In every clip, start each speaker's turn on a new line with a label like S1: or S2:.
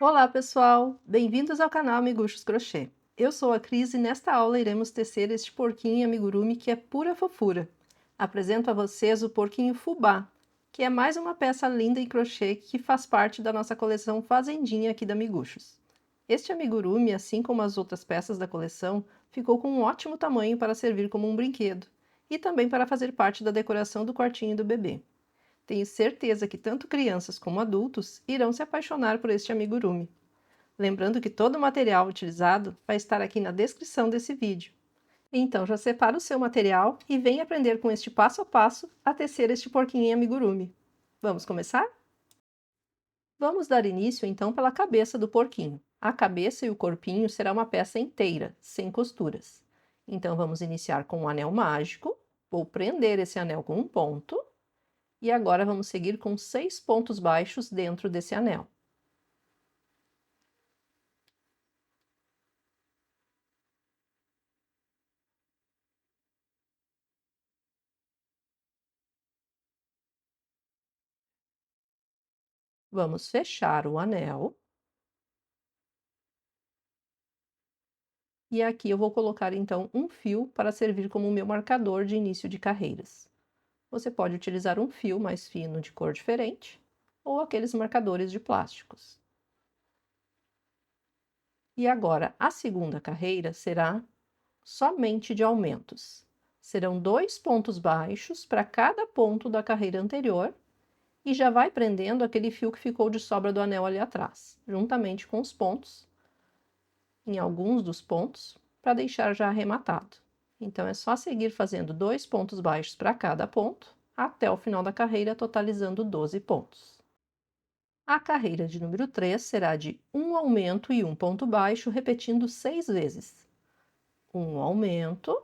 S1: Olá, pessoal! Bem-vindos ao canal Miguxos Crochê. Eu sou a Cris e nesta aula iremos tecer este porquinho amigurumi que é pura fofura. Apresento a vocês o porquinho fubá, que é mais uma peça linda em crochê que faz parte da nossa coleção Fazendinha aqui da Miguxos. Este amigurumi, assim como as outras peças da coleção, ficou com um ótimo tamanho para servir como um brinquedo e também para fazer parte da decoração do quartinho do bebê. Tenho certeza que tanto crianças como adultos irão se apaixonar por este amigurumi. Lembrando que todo o material utilizado vai estar aqui na descrição desse vídeo. Então já separa o seu material e vem aprender com este passo a passo a tecer este porquinho amigurumi. Vamos começar? Vamos dar início então pela cabeça do porquinho. A cabeça e o corpinho será uma peça inteira, sem costuras. Então vamos iniciar com um anel mágico. Vou prender esse anel com um ponto. E agora vamos seguir com 6 pontos baixos dentro desse anel. Vamos fechar o anel. E aqui eu vou colocar então um fio para servir como o meu marcador de início de carreiras. Você pode utilizar um fio mais fino de cor diferente ou aqueles marcadores de plásticos. E agora a segunda carreira será somente de aumentos. Serão 2 pontos baixos para cada ponto da carreira anterior e já vai prendendo aquele fio que ficou de sobra do anel ali atrás, juntamente com os pontos, em alguns dos pontos, para deixar já arrematado. Então é só seguir fazendo 2 pontos baixos para cada ponto, até o final da carreira, totalizando 12 pontos. A carreira de número 3 será de um aumento e um ponto baixo, repetindo 6 vezes. Um aumento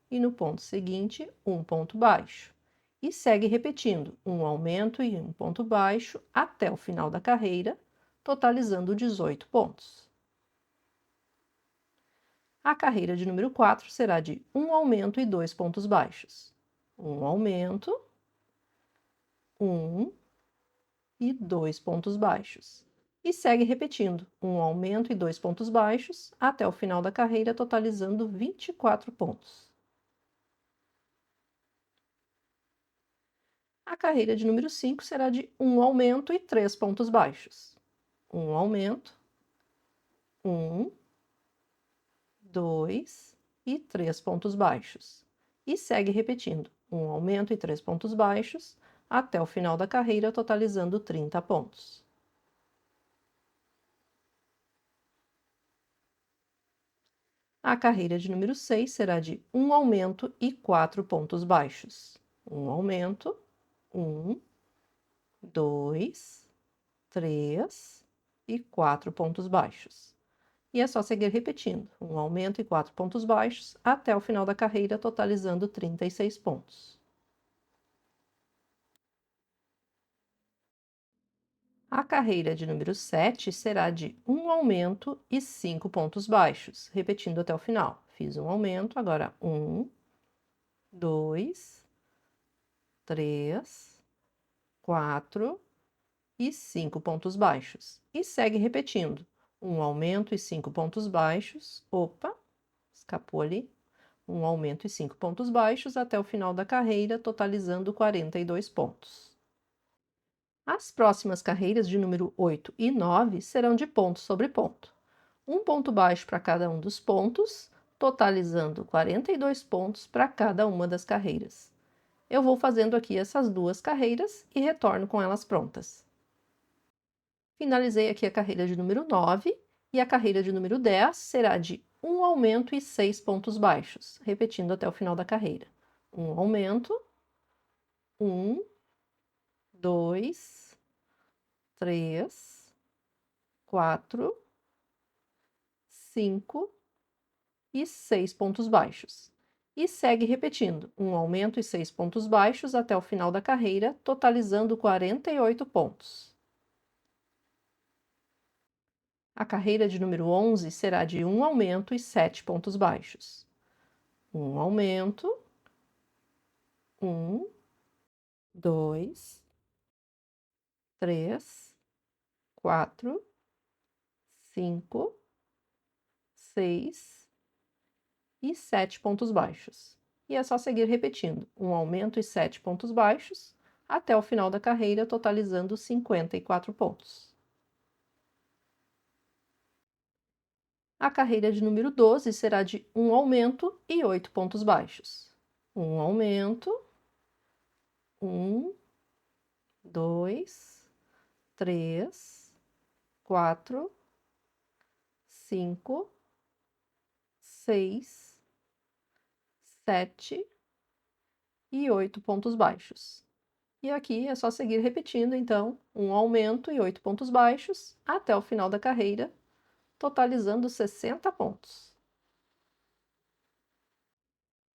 S1: e no ponto seguinte, um ponto baixo. E segue repetindo um aumento e um ponto baixo até o final da carreira, totalizando 18 pontos. A carreira de número 4 será de um aumento e 2 pontos baixos. Um aumento, um e 2 pontos baixos. E segue repetindo um aumento e 2 pontos baixos até o final da carreira, totalizando 24 pontos. A carreira de número 5 será de um aumento e 3 pontos baixos. Um aumento, um, 2 e 3 pontos baixos. E segue repetindo um aumento e 3 pontos baixos até o final da carreira, totalizando 30 pontos. A carreira de número 6 será de um aumento e 4 pontos baixos. Um aumento, 1, 2, 3 e 4 pontos baixos. E é só seguir repetindo, um aumento e 4 pontos baixos até o final da carreira, totalizando 36 pontos. A carreira de número 7 será de um aumento e 5 pontos baixos, repetindo até o final. Fiz um aumento, agora 1, 2, 3, 4 e 5 pontos baixos. E segue repetindo, um aumento e 5 pontos baixos. Opa, escapou ali. Um aumento e 5 pontos baixos até o final da carreira, totalizando 42 pontos. As próximas carreiras de número 8 e 9 serão de ponto sobre ponto. Um ponto baixo para cada um dos pontos, totalizando 42 pontos para cada uma das carreiras. Eu vou fazendo aqui essas duas carreiras e retorno com elas prontas. Finalizei aqui a carreira de número 9 e a carreira de número 10 será de um aumento e 6 pontos baixos, repetindo até o final da carreira. Um aumento, 1, 2, 3, 4, 5 e 6 pontos baixos. E segue repetindo, um aumento e 6 pontos baixos até o final da carreira, totalizando 48 pontos. A carreira de número 11 será de um aumento e 7 pontos baixos. Um aumento, 1, 2, 3, 4, 5 e 6 pontos baixos. E segue repetindo, um aumento e 6 pontos baixos até o final da carreira, totalizando 48 pontos. A carreira de número 12 será de um aumento e 7 pontos baixos. Um aumento, 1, 2, 3, 4, 5 e 6 pontos baixos. E segue repetindo, um aumento e 6 pontos baixos até o final da carreira, totalizando 48 pontos. A carreira de número 13 5, 6 e 7 pontos baixos. E é só seguir repetindo um aumento e 7 pontos baixos até o final da carreira, totalizando 54 pontos. A carreira de número 12 será de um aumento e 8 pontos baixos. Um aumento, 1, 2, 3, 4, 5, 6, 7 e 8 pontos baixos. E aqui é só seguir repetindo, então, um aumento e 8 pontos baixos até o final da carreira, totalizando 60 pontos.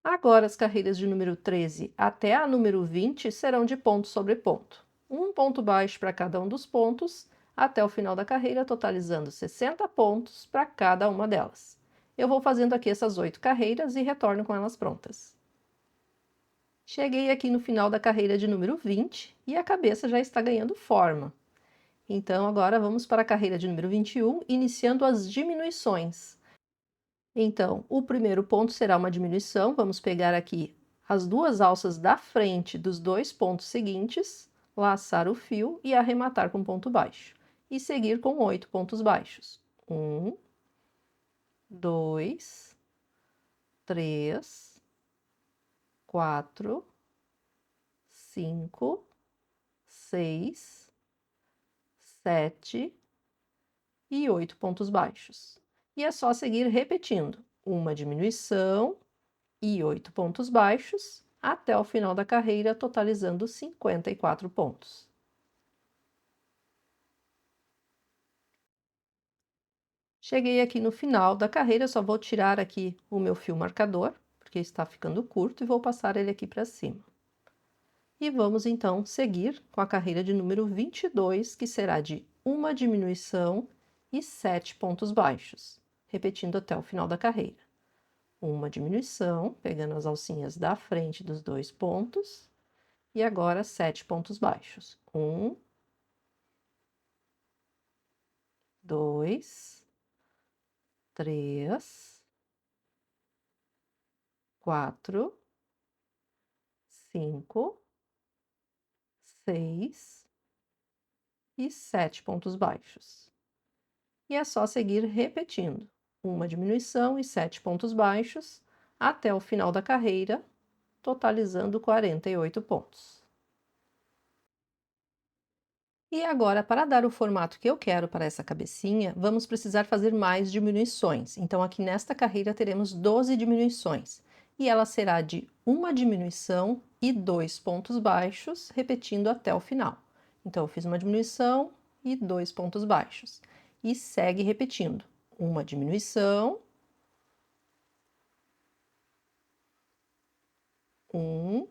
S1: Agora, as carreiras de número 13 até a número 20 serão de ponto sobre ponto. Um ponto baixo para cada um dos pontos, até o final da carreira, totalizando 60 pontos para cada uma delas. Eu vou fazendo aqui essas 8 carreiras e retorno com elas prontas. Cheguei aqui no final da carreira de número 20 e a cabeça já está ganhando forma. Então, agora vamos para a carreira de número 21, iniciando as diminuições. Então, o primeiro ponto será uma diminuição. Vamos pegar aqui as duas alças da frente dos dois pontos seguintes, laçar o fio e arrematar com ponto baixo. E seguir com 8 pontos baixos. 1, 2, 3, 4, 5, 6, 7 e 8 pontos baixos. E é só seguir repetindo uma diminuição e 8 pontos baixos até o final da carreira, totalizando 54 pontos. Cheguei aqui no final da carreira, só vou tirar aqui o meu fio marcador, porque está ficando curto, e vou passar ele aqui para cima. E vamos então seguir com a carreira de número 22, que será de uma diminuição e 7 pontos baixos, repetindo até o final da carreira. Uma diminuição, pegando as alcinhas da frente dos dois pontos, e agora 7 pontos baixos. 1, 2, 3, 4, 5, 6 e 7 pontos baixos. E é só seguir repetindo uma diminuição e 7 pontos baixos até o final da carreira, totalizando 48 pontos. E agora, para dar o formato que eu quero para essa cabecinha, vamos precisar fazer mais diminuições. Então, aqui nesta carreira teremos 12 diminuições. E ela será de uma diminuição e 2 pontos baixos, repetindo até o final. Então, eu fiz uma diminuição e 2 pontos baixos. E segue repetindo. Uma diminuição, 1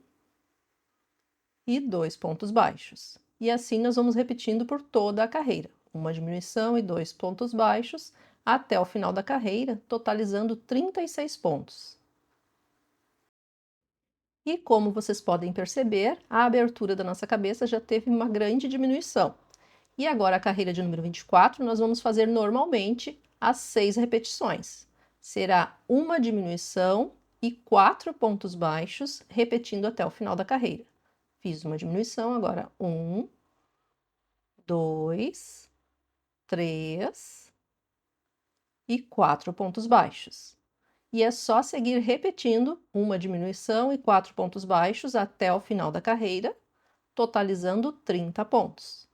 S1: e 2 pontos baixos. E assim nós vamos repetindo por toda a carreira. Uma diminuição e 2 pontos baixos até o final da carreira, totalizando 36 pontos. E como vocês podem perceber, a abertura da nossa cabeça já teve uma grande diminuição. E agora a carreira de número 24, nós vamos fazer normalmente as 6 repetições. Será uma diminuição e 4 pontos baixos, repetindo até o final da carreira. Fiz uma diminuição, agora 1, 2, 3 e 4 pontos baixos. E é só seguir repetindo uma diminuição e 4 pontos baixos até o final da carreira, totalizando 30 pontos.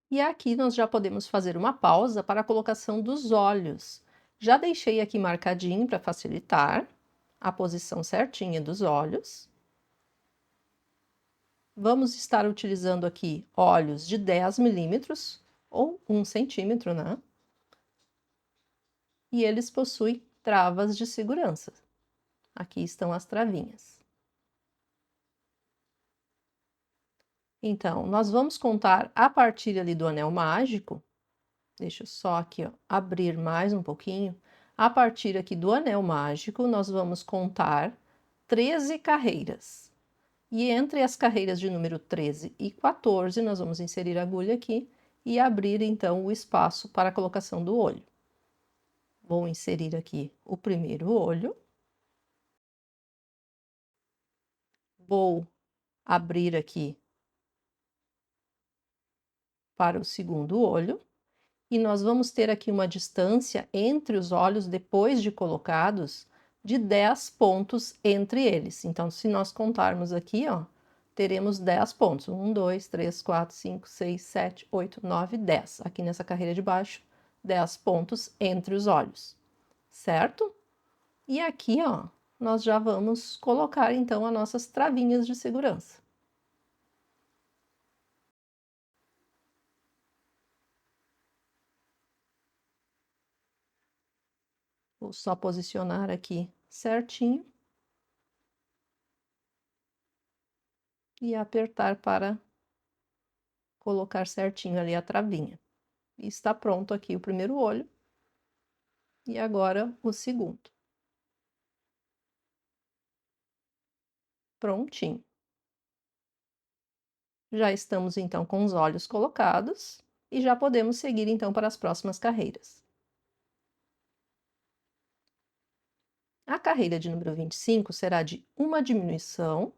S1: E aqui nós já podemos fazer uma pausa para a colocação dos olhos. Já deixei aqui marcadinho para facilitar a posição certinha dos olhos. Vamos estar utilizando aqui olhos de 10 milímetros ou 1 centímetro, né? E eles possuem travas de segurança. Aqui estão as travinhas. Então, nós vamos contar a partir ali do anel mágico. Deixa eu só aqui, ó, abrir mais um pouquinho. A partir aqui do anel mágico, nós vamos contar 13 carreiras. E entre as carreiras de número 13 e 14, nós vamos inserir a agulha aqui e abrir então o espaço para a colocação do olho. Vou inserir aqui o primeiro olho. Vou abrir aqui para o segundo olho. E nós vamos ter aqui uma distância entre os olhos, depois de colocados, de 10 pontos entre eles. Então, se nós contarmos aqui, ó, teremos 10 pontos. 1, 2, 3, 4, 5, 6, 7, 8, 9, 10. Aqui nessa carreira de baixo, 10 pontos entre os olhos, certo? E aqui, ó, nós já vamos colocar, então, as nossas travinhas de segurança. Vou só posicionar aqui certinho e apertar para colocar certinho ali a travinha. E está pronto aqui o primeiro olho. E agora o segundo. Prontinho. Já estamos então com os olhos colocados e já podemos seguir então para as próximas carreiras. A carreira de número 25 será de uma diminuição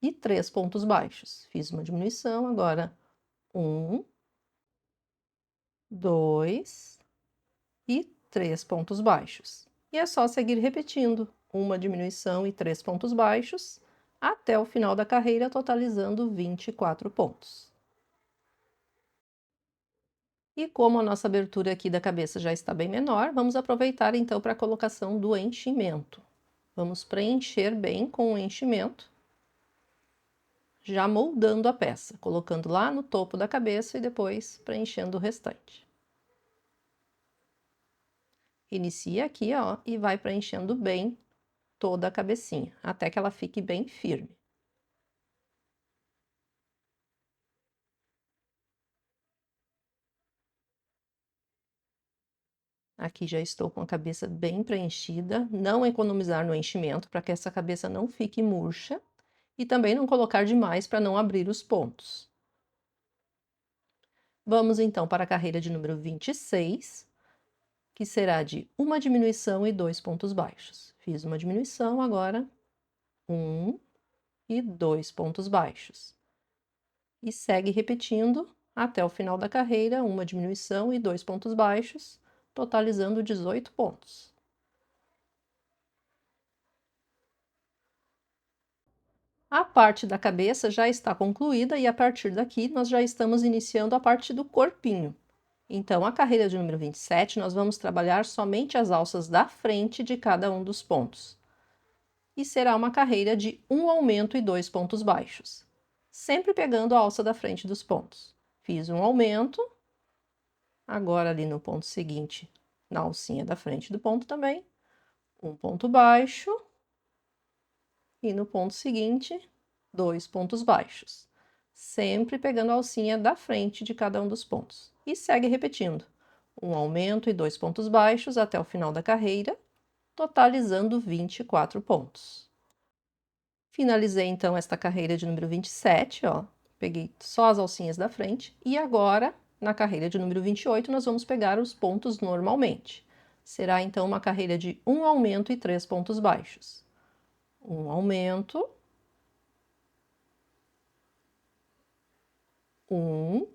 S1: e 3 pontos baixos. Fiz uma diminuição, agora 1, 2 e 3 pontos baixos. E é só seguir repetindo uma diminuição e 3 pontos baixos até o final da carreira, totalizando 24 pontos. E como a nossa abertura aqui da cabeça já está bem menor, vamos aproveitar então para a colocação do enchimento. Vamos preencher bem com o enchimento, já moldando a peça, colocando lá no topo da cabeça e depois preenchendo o restante. Inicia aqui, ó, e vai preenchendo bem toda a cabecinha, até que ela fique bem firme. Aqui já estou com a cabeça bem preenchida, não economizar no enchimento para que essa cabeça não fique murcha e também não colocar demais para não abrir os pontos. Vamos então para a carreira de número 26, que será de uma diminuição e 2 pontos baixos. Fiz uma diminuição, agora 1 e 2 pontos baixos. E segue repetindo até o final da carreira, uma diminuição e 2 pontos baixos, totalizando 18 pontos. A parte da cabeça já está concluída e a partir daqui nós já estamos iniciando a parte do corpinho. Então, a carreira de número 27, nós vamos trabalhar somente as alças da frente de cada um dos pontos. E será uma carreira de um aumento e 2 pontos baixos, sempre pegando a alça da frente dos pontos. Fiz um aumento, agora ali no ponto seguinte, na alcinha da frente do ponto também, um ponto baixo, e no ponto seguinte, 2 pontos baixos, sempre pegando a alcinha da frente de cada um dos pontos. E segue repetindo, um aumento e 2 pontos baixos até o final da carreira, totalizando 24 pontos. Finalizei então esta carreira de número 27, ó, peguei só as alcinhas da frente, e agora, na carreira de número 28, nós vamos pegar os pontos normalmente. Será então uma carreira de um aumento e 3 pontos baixos. Um aumento, um,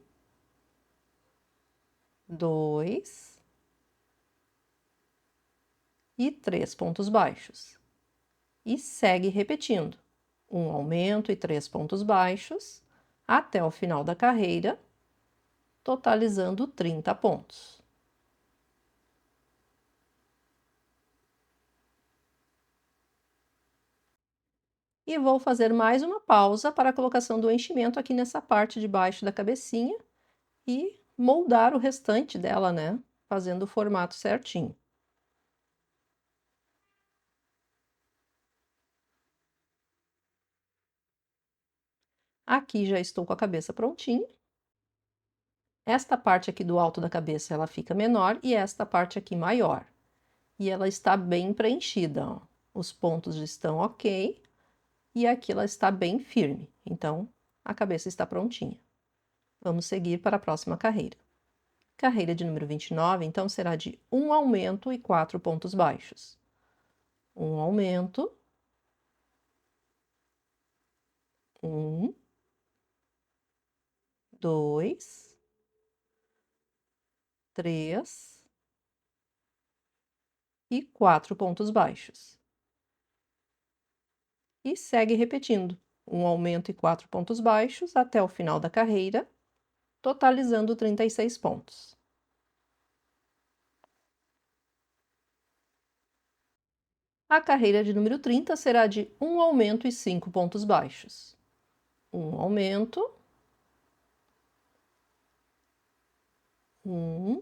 S1: 2 e 3 pontos baixos. E segue repetindo, um aumento e 3 pontos baixos até o final da carreira, totalizando 30 pontos. E vou fazer mais uma pausa para a colocação do enchimento aqui nessa parte de baixo da cabecinha e moldar o restante dela, né? Fazendo o formato certinho. Aqui já estou com a cabeça prontinha. Esta parte aqui do alto da cabeça, ela fica menor e esta parte aqui maior. E ela está bem preenchida, ó. Os pontos estão ok. e aqui ela está bem firme, então a cabeça está prontinha. Vamos seguir para a próxima carreira. Carreira de número 29, então, será de um aumento e 4 pontos baixos. Um aumento, 1, 2, 3 e 4 pontos baixos. E segue repetindo, um aumento e 4 pontos baixos até o final da carreira, totalizando 36 pontos. A carreira de número 30 será de um aumento e 5 pontos baixos. Um aumento, 1,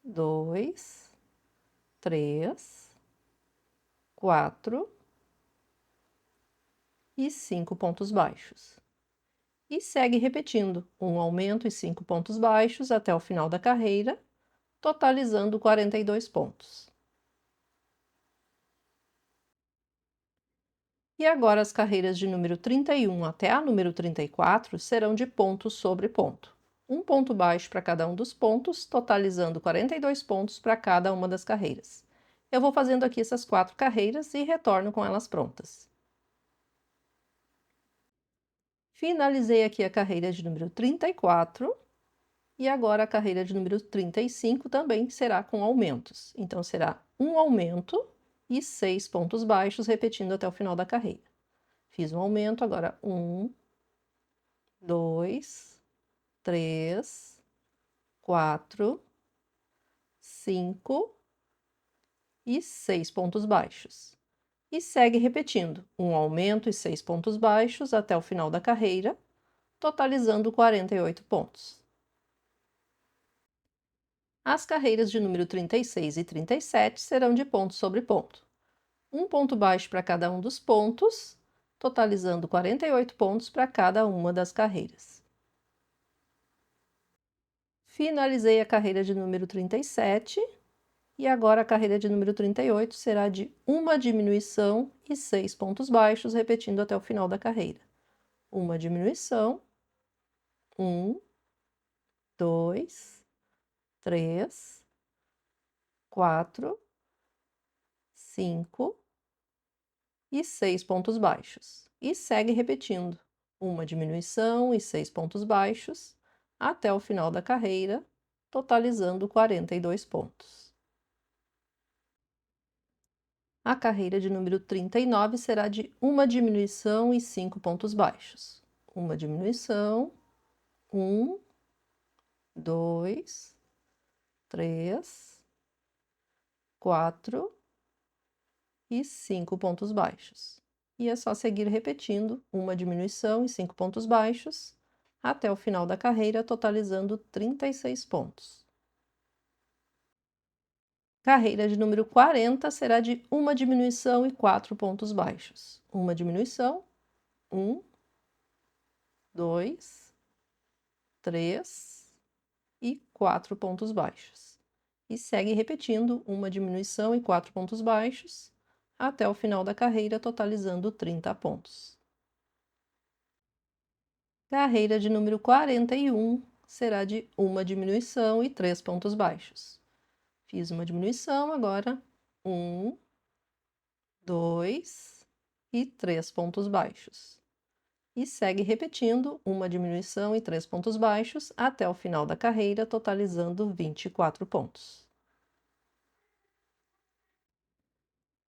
S1: 2, 3, 4 e 5 pontos baixos. E segue repetindo, um aumento e 5 pontos baixos até o final da carreira, totalizando 42 pontos. E agora as carreiras de número 31 até a número 34 serão de ponto sobre ponto. Um ponto baixo para cada um dos pontos, totalizando 42 pontos para cada uma das carreiras. Eu vou fazendo aqui essas 4 carreiras e retorno com elas prontas. Finalizei aqui a carreira de número 34 e agora a carreira de número 35 também será com aumentos. Então, será um aumento e 6 pontos baixos, repetindo até o final da carreira. Fiz um aumento, agora 1, 2, 3, 4, 5 e 6 pontos baixos. E segue repetindo, um aumento e 6 pontos baixos até o final da carreira, totalizando 48 pontos. As carreiras de número 36 e 37 serão de ponto sobre ponto. Um ponto baixo para cada um dos pontos, totalizando 48 pontos para cada uma das carreiras. Finalizei a carreira de número 37 e agora a carreira de número 38 será de uma diminuição e 6 pontos baixos, repetindo até o final da carreira. Uma diminuição, 1, 2, 3, 4, 5 e 6 pontos baixos. E segue repetindo, uma diminuição e 6 pontos baixos, até o final da carreira, totalizando 42 pontos. A carreira de número 39 será de uma diminuição e 5 pontos baixos. Uma diminuição, 1, 2, 3, 4 e 5 pontos baixos. E é só seguir repetindo uma diminuição e 5 pontos baixos até o final da carreira, totalizando 36 pontos. Carreira de número 40 será de uma diminuição e 4 pontos baixos. Uma diminuição, 1, 2, 3 e 4 pontos baixos. E segue repetindo uma diminuição e 4 pontos baixos até o final da carreira, totalizando 30 pontos. Carreira de número 41 será de uma diminuição e 3 pontos baixos. Fiz uma diminuição, agora 1, 2 e 3 pontos baixos. E segue repetindo uma diminuição e 3 pontos baixos até o final da carreira, totalizando 24 pontos.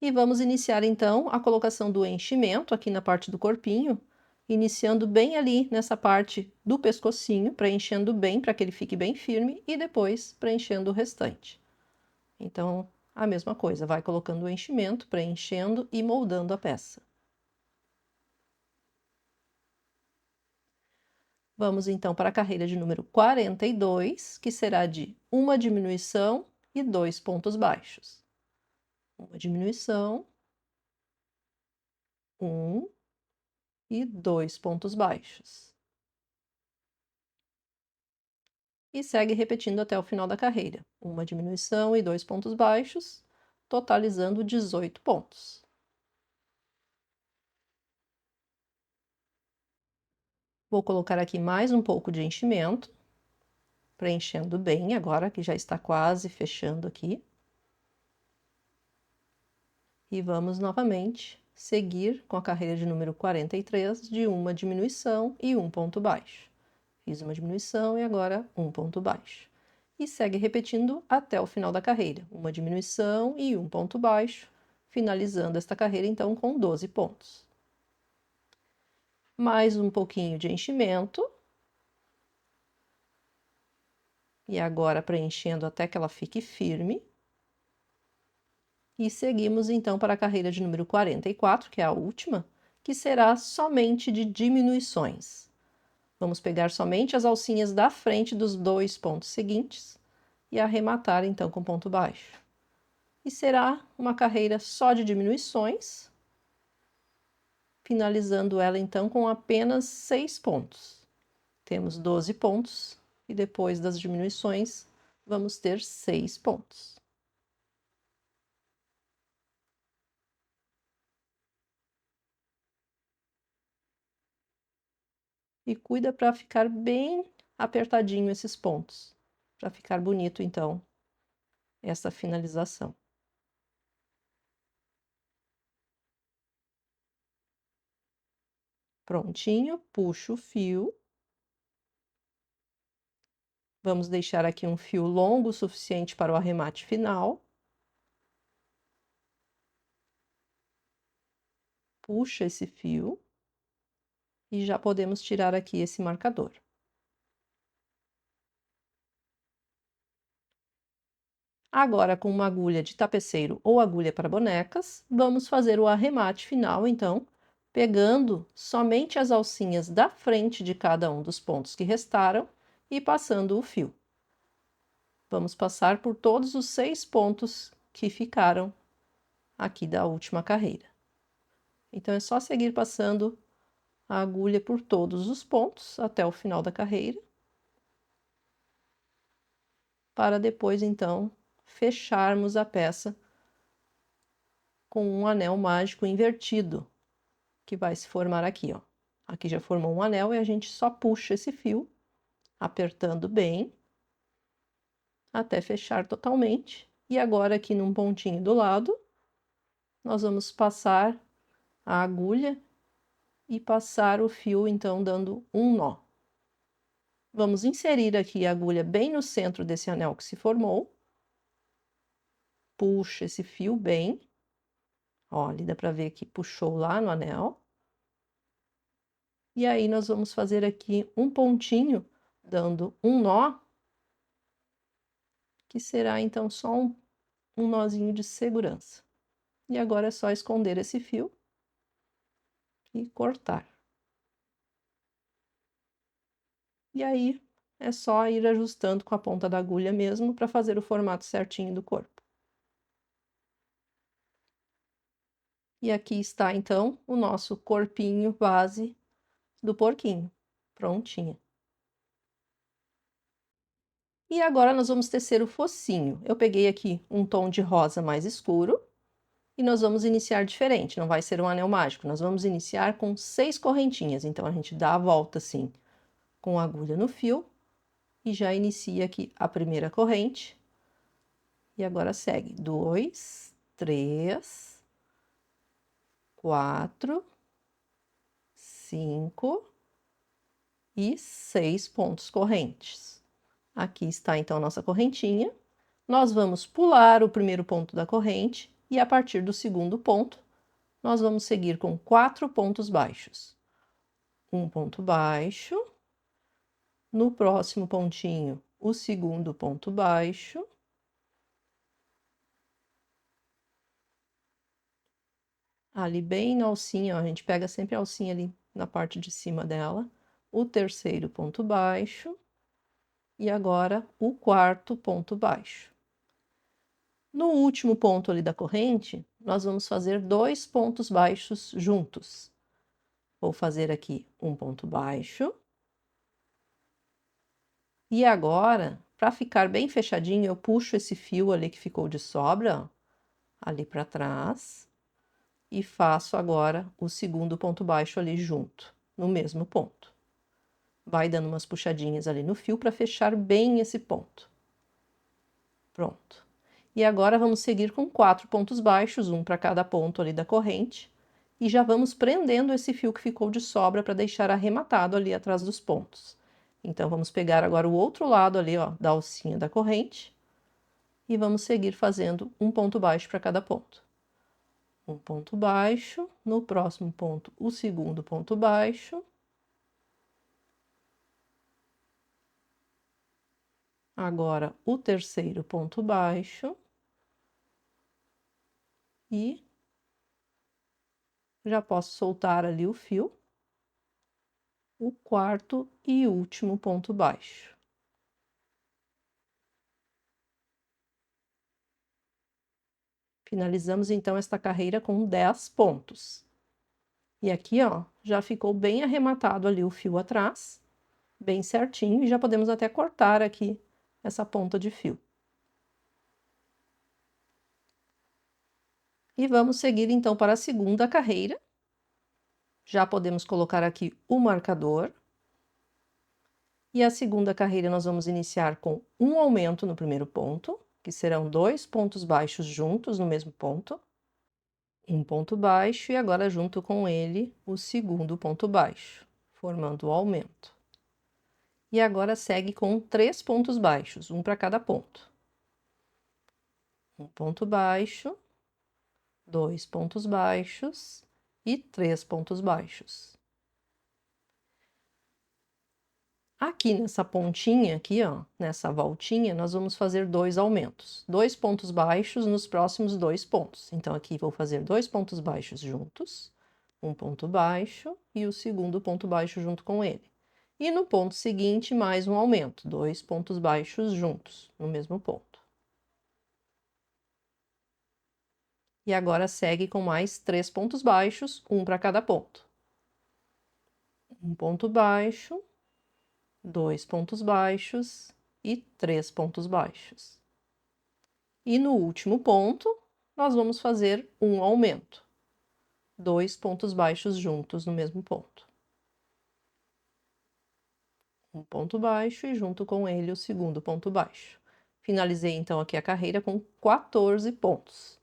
S1: E vamos iniciar então a colocação do enchimento aqui na parte do corpinho, iniciando bem ali nessa parte do pescocinho, preenchendo bem para que ele fique bem firme e depois preenchendo o restante. Então, a mesma coisa, vai colocando o enchimento, preenchendo e moldando a peça. Vamos então para a carreira de número 42, que será de uma diminuição e 2 pontos baixos. Uma diminuição, 1 e 2 pontos baixos. E segue repetindo até o final da carreira. Uma diminuição e 2 pontos baixos, totalizando 18 pontos. Vou colocar aqui mais um pouco de enchimento, preenchendo bem agora que já está quase fechando aqui. E vamos novamente seguir com a carreira de número 43 de uma diminuição e um ponto baixo. Fiz uma diminuição e agora um ponto baixo. E segue repetindo até o final da carreira, uma diminuição e um ponto baixo, finalizando esta carreira então com 12 pontos. Mais um pouquinho de enchimento. E agora preenchendo até que ela fique firme. E seguimos então para a carreira de número 44, que é a última, que será somente de diminuições. Vamos pegar somente as alcinhas da frente dos 2 pontos seguintes e arrematar então com ponto baixo. E será uma carreira só de diminuições, finalizando ela então com apenas 6 pontos. Temos 12 pontos e depois das diminuições vamos ter 6 pontos. E cuida para ficar bem apertadinho esses pontos, para ficar bonito então essa finalização. Prontinho, puxo o fio. Vamos deixar aqui um fio longo o suficiente para o arremate final. Puxa esse fio e já podemos tirar aqui esse marcador. Agora, com uma agulha de tapeceiro ou agulha para bonecas, vamos fazer o arremate final, então, pegando somente as alcinhas da frente de cada um dos pontos que restaram e passando o fio. Vamos passar por todos os 6 pontos que ficaram aqui da última carreira. Então, é só seguir passando a agulha por todos os pontos até o final da carreira, para depois, então, fecharmos a peça com um anel mágico invertido, que vai se formar aqui, ó. Aqui já formou um anel e a gente só puxa esse fio, apertando bem, até fechar totalmente. E agora, aqui num pontinho do lado, nós vamos passar a agulha e passar o fio, então, dando um nó. Vamos inserir aqui a agulha bem no centro desse anel que se formou. Puxa esse fio bem. Olha, dá para ver que puxou lá no anel. E aí, nós vamos fazer aqui um pontinho, dando um nó, que será, então, só um nozinho de segurança. E agora é só esconder esse fio e cortar. E aí, é só ir ajustando com a ponta da agulha mesmo para fazer o formato certinho do corpo. E aqui está, então, o nosso corpinho base do porquinho, prontinho. E agora nós vamos tecer o focinho. Eu peguei aqui um tom de rosa mais escuro e nós vamos iniciar diferente, não vai ser um anel mágico, nós vamos iniciar com 6 correntinhas. Então, a gente dá a volta assim, com a agulha no fio e já inicia aqui a primeira corrente. E agora segue 2, 3, 4, 5 e 6 pontos correntes. Aqui está então nossa correntinha. Nós vamos pular o primeiro ponto da corrente e a partir do segundo ponto, nós vamos seguir com 4 pontos baixos. Um ponto baixo, no próximo pontinho, o segundo ponto baixo, ali bem na alcinha, ó, a gente pega sempre a alcinha ali na parte de cima dela, o terceiro ponto baixo e agora o quarto ponto baixo. No último ponto ali da corrente, nós vamos fazer 2 pontos baixos juntos. Vou fazer aqui um ponto baixo. E agora, para ficar bem fechadinho, eu puxo esse fio ali que ficou de sobra, ó, ali para trás, e faço agora o segundo ponto baixo ali junto, no mesmo ponto. vai dando umas puxadinhas ali no fio para fechar bem esse ponto. Pronto. E agora vamos seguir com 4 pontos baixos, um para cada ponto ali da corrente, e já vamos prendendo esse fio que ficou de sobra para deixar arrematado ali atrás dos pontos. Então, vamos pegar agora o outro lado ali, ó, da alcinha da corrente, e vamos seguir fazendo um ponto baixo para cada ponto. Um ponto baixo, no próximo ponto, o segundo ponto baixo. Agora, o terceiro ponto baixo. E já posso soltar ali o fio. O quarto e último ponto baixo. Finalizamos então esta carreira com 10 pontos. E aqui, ó, já ficou bem arrematado ali o fio atrás, bem certinho, e já podemos até cortar aqui essa ponta de fio. E vamos seguir então para a segunda carreira. Já podemos colocar aqui o marcador. E a segunda carreira nós vamos iniciar com um aumento no primeiro ponto, que serão 2 pontos baixos juntos no mesmo ponto. Um ponto baixo e agora junto com ele o segundo ponto baixo, formando o aumento. E agora segue com 3 pontos baixos, um para cada ponto. Um ponto baixo, 2 pontos baixos e 3 pontos baixos. Aqui nessa pontinha aqui, ó, nessa voltinha, nós vamos fazer 2 aumentos. 2 pontos baixos nos próximos 2 pontos. Então, aqui vou fazer 2 pontos baixos juntos, um ponto baixo e o segundo ponto baixo junto com ele. E no ponto seguinte, mais um aumento, 2 pontos baixos juntos, no mesmo ponto. E agora segue com mais 3 pontos baixos, um para cada ponto. Um ponto baixo, 2 pontos baixos e 3 pontos baixos. E no último ponto, nós vamos fazer um aumento. 2 pontos baixos juntos no mesmo ponto. Um ponto baixo e junto com ele o segundo ponto baixo. Finalizei então aqui a carreira com 14 pontos.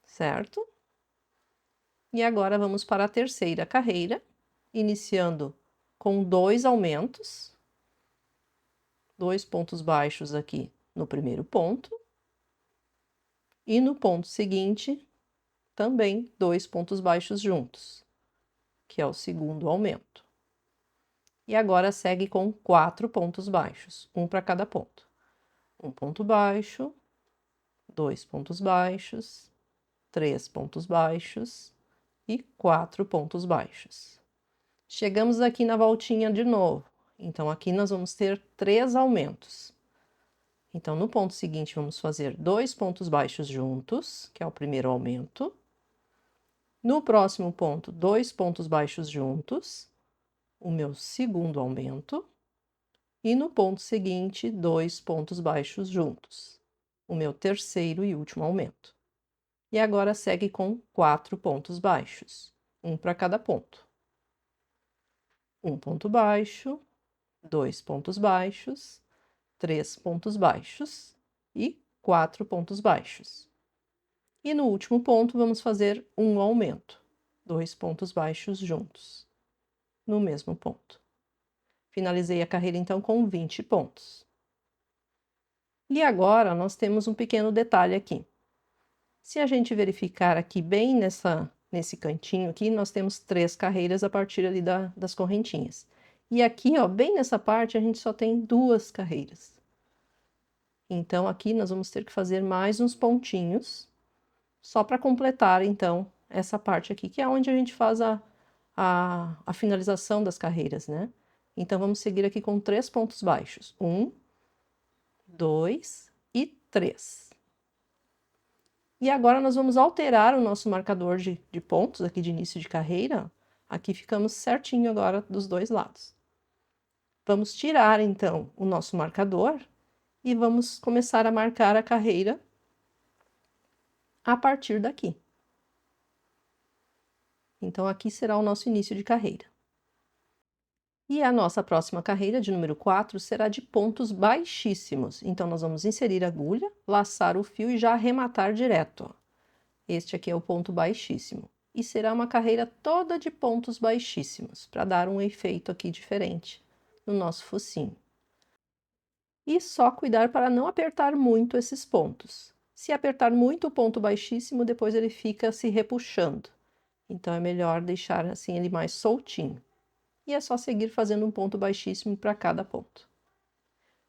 S1: Certo? E agora vamos para a terceira carreira, iniciando com 2 aumentos. 2 pontos baixos aqui no primeiro ponto. E no ponto seguinte, também 2 pontos baixos juntos, que é o segundo aumento. E agora segue com 4 pontos baixos, um para cada ponto. Um ponto baixo, 2 pontos baixos, 3 pontos baixos e 4 pontos baixos. Chegamos aqui na voltinha de novo. Então, aqui nós vamos ter 3 aumentos. Então, no ponto seguinte, vamos fazer 2 pontos baixos juntos, que é o primeiro aumento. No próximo ponto, 2 pontos baixos juntos, o meu segundo aumento. E no ponto seguinte, 2 pontos baixos juntos, o meu terceiro e último aumento. E agora segue com 4 pontos baixos, um para cada ponto. Um ponto baixo, 2 pontos baixos, 3 pontos baixos e 4 pontos baixos. E no último ponto, vamos fazer um aumento, 2 pontos baixos juntos, no mesmo ponto. Finalizei a carreira, então, com 20 pontos. E agora, nós temos um pequeno detalhe aqui. Se a gente verificar aqui bem nesse cantinho aqui, nós temos 3 carreiras a partir ali das correntinhas. E aqui, ó, bem nessa parte, a gente só tem 2 carreiras. Então, aqui nós vamos ter que fazer mais uns pontinhos, só para completar, então, essa parte aqui, que é onde a gente faz a finalização das carreiras, né? Então, vamos seguir aqui com 3 pontos baixos. 1, 2 e 3. E agora nós vamos alterar o nosso marcador de pontos aqui de início de carreira. Aqui ficamos certinho agora dos dois lados. Vamos tirar, então, o nosso marcador e vamos começar a marcar a carreira a partir daqui. Então, aqui será o nosso início de carreira. E a nossa próxima carreira, de número 4, será de pontos baixíssimos. Então, nós vamos inserir a agulha, laçar o fio e já arrematar direto, ó. Este aqui é o ponto baixíssimo. E será uma carreira toda de pontos baixíssimos, para dar um efeito aqui diferente no nosso focinho. E só cuidar para não apertar muito esses pontos. Se apertar muito o ponto baixíssimo, depois ele fica se repuxando. Então, é melhor deixar assim ele mais soltinho. E é só seguir fazendo um ponto baixíssimo para cada ponto.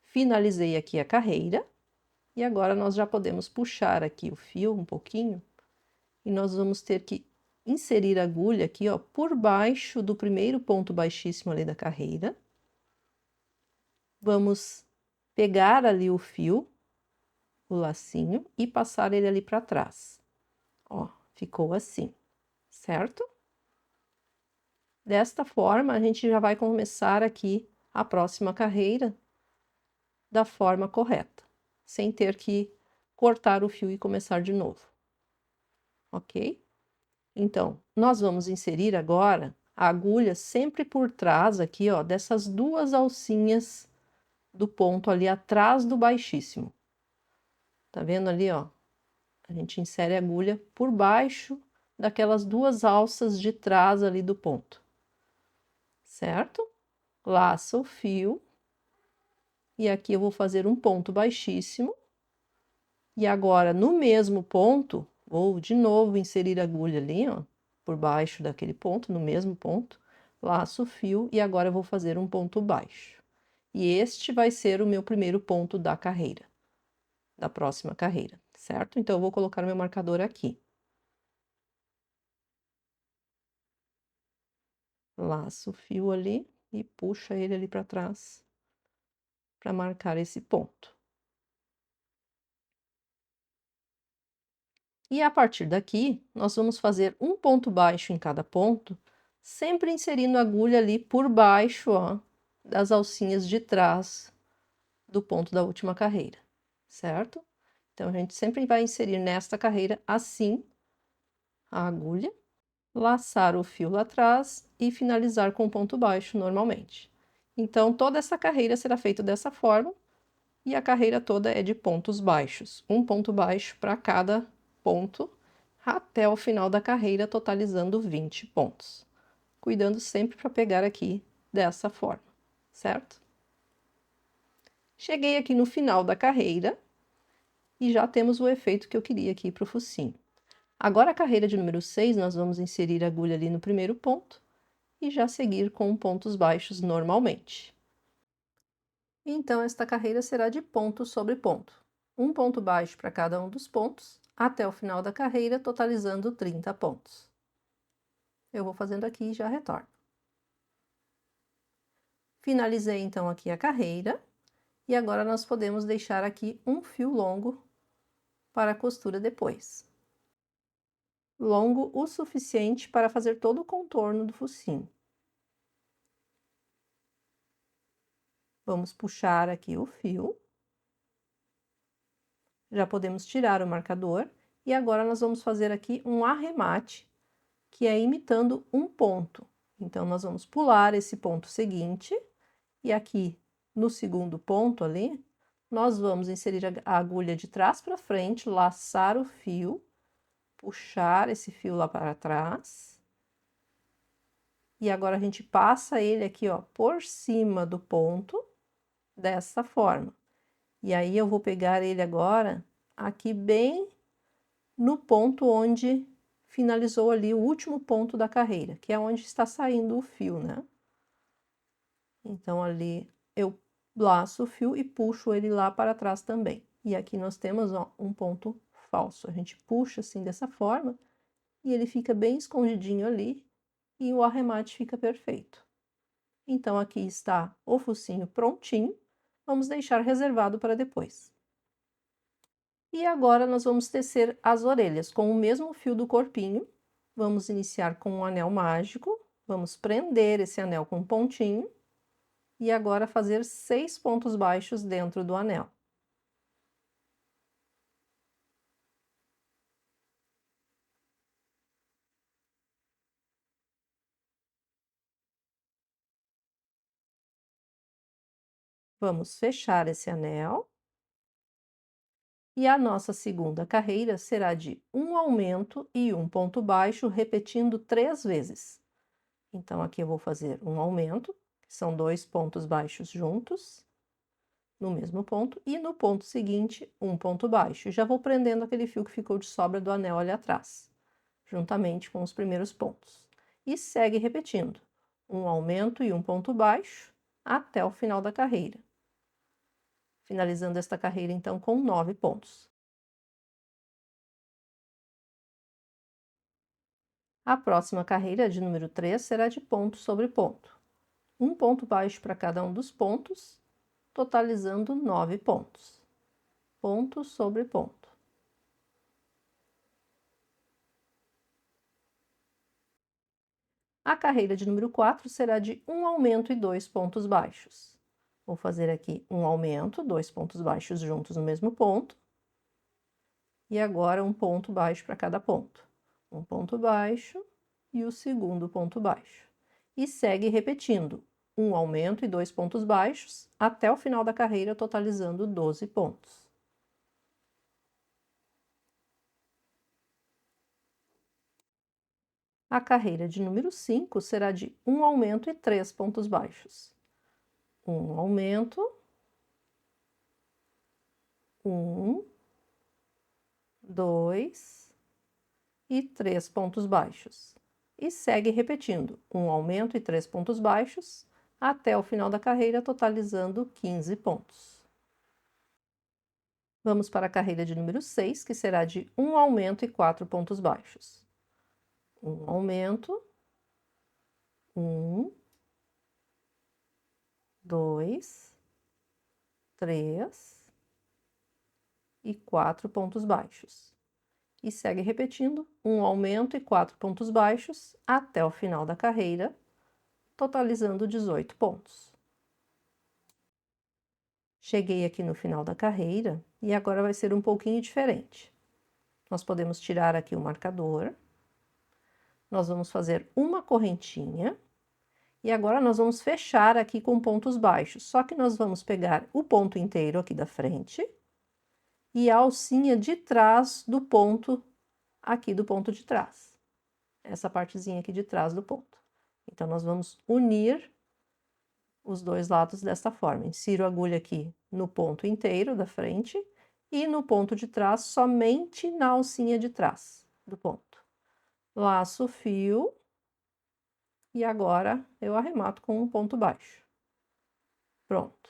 S1: Finalizei aqui a carreira. E agora nós já podemos puxar aqui o fio um pouquinho. E nós vamos ter que inserir a agulha aqui, ó, por baixo do primeiro ponto baixíssimo ali da carreira. Vamos pegar ali o fio, o lacinho, e passar ele ali para trás. Ó, ficou assim, certo? Desta forma, a gente já vai começar aqui a próxima carreira da forma correta, sem ter que cortar o fio e começar de novo, ok? Então, nós vamos inserir agora a agulha sempre por trás aqui, ó, dessas duas alcinhas do ponto ali atrás do baixíssimo. Tá vendo ali, ó? A gente insere a agulha por baixo daquelas duas alças de trás ali do ponto, certo? Laça o fio e aqui eu vou fazer um ponto baixíssimo. E agora, no mesmo ponto, vou de novo inserir a agulha ali, ó, por baixo daquele ponto, no mesmo ponto, laço o fio e agora eu vou fazer um ponto baixo. E este vai ser o meu primeiro ponto da carreira, da próxima carreira, certo? Então, eu vou colocar o meu marcador aqui. Laço o fio ali e puxa ele ali para trás para marcar esse ponto. E a partir daqui, nós vamos fazer um ponto baixo em cada ponto, sempre inserindo a agulha ali por baixo, ó, das alcinhas de trás do ponto da última carreira, certo? Então, a gente sempre vai inserir nesta carreira assim a agulha, laçar o fio lá atrás e finalizar com ponto baixo normalmente. Então, toda essa carreira será feita dessa forma e a carreira toda é de pontos baixos, um ponto baixo para cada ponto, até o final da carreira, totalizando 20 pontos. Cuidando sempre para pegar aqui dessa forma, certo? Cheguei aqui no final da carreira e já temos o efeito que eu queria aqui para o focinho. Agora, a carreira de número 6, nós vamos inserir a agulha ali no primeiro ponto e já seguir com pontos baixos normalmente. Então, esta carreira será de ponto sobre ponto. Um ponto baixo para cada um dos pontos, até o final da carreira, totalizando 30 pontos. Eu vou fazendo aqui e já retorno. Finalizei, então, aqui a carreira. E agora, nós podemos deixar aqui um fio longo para a costura depois. Longo o suficiente para fazer todo o contorno do focinho. Vamos puxar aqui o fio. Já podemos tirar o marcador. E agora, nós vamos fazer aqui um arremate, que é imitando um ponto. Então, nós vamos pular esse ponto seguinte, e aqui no segundo ponto ali, nós vamos inserir a agulha de trás para frente, laçar o fio, puxar esse fio lá para trás. E agora a gente passa ele aqui, ó, por cima do ponto, dessa forma. E aí eu vou pegar ele agora aqui bem no ponto onde finalizou ali o último ponto da carreira, que é onde está saindo o fio, né? Então, ali eu laço o fio e puxo ele lá para trás também. E aqui nós temos, ó, um ponto falso. A gente puxa assim dessa forma e ele fica bem escondidinho ali e o arremate fica perfeito. Então, aqui está o focinho prontinho. Vamos deixar reservado para depois. E agora nós vamos tecer as orelhas com o mesmo fio do corpinho. Vamos iniciar com um anel mágico. Vamos prender esse anel com um pontinho. E agora fazer 6 pontos baixos dentro do anel. Vamos fechar esse anel. E a nossa segunda carreira será de um aumento e um ponto baixo, repetindo 3 vezes. Então, aqui eu vou fazer um aumento, que são 2 pontos baixos juntos, no mesmo ponto, e no ponto seguinte, um ponto baixo. Já vou prendendo aquele fio que ficou de sobra do anel ali atrás, juntamente com os primeiros pontos. E segue repetindo, um aumento e um ponto baixo, até o final da carreira. Finalizando esta carreira, então, com 9 pontos. A próxima carreira, de número 3, será de ponto sobre ponto. Um ponto baixo para cada um dos pontos, totalizando 9 pontos. Ponto sobre ponto. A carreira de número 4 será de um aumento e 2 pontos baixos. Vou fazer aqui um aumento, 2 pontos baixos juntos no mesmo ponto. E agora um ponto baixo para cada ponto. Um ponto baixo e o segundo ponto baixo. E segue repetindo, um aumento e 2 pontos baixos, até o final da carreira, totalizando 12 pontos. A carreira de número 5 será de um aumento e 3 pontos baixos. Um aumento, 2 e 3 pontos baixos. E segue repetindo, um aumento e 3 pontos baixos, até o final da carreira, totalizando 15 pontos. Vamos para a carreira de número 6, que será de um aumento e 4 pontos baixos. Um aumento, 2, 3 e 4 pontos baixos. E segue repetindo, um aumento e 4 pontos baixos até o final da carreira, totalizando 18 pontos. Cheguei aqui no final da carreira e agora vai ser um pouquinho diferente. Nós podemos tirar aqui o marcador, nós vamos fazer uma correntinha e agora nós vamos fechar aqui com pontos baixos, só que nós vamos pegar o ponto inteiro aqui da frente e a alcinha de trás do ponto, aqui do ponto de trás. Essa partezinha aqui de trás do ponto. Então, nós vamos unir os dois lados desta forma. Insiro a agulha aqui no ponto inteiro da frente e no ponto de trás, somente na alcinha de trás do ponto. Laço o fio e agora eu arremato com um ponto baixo. Pronto.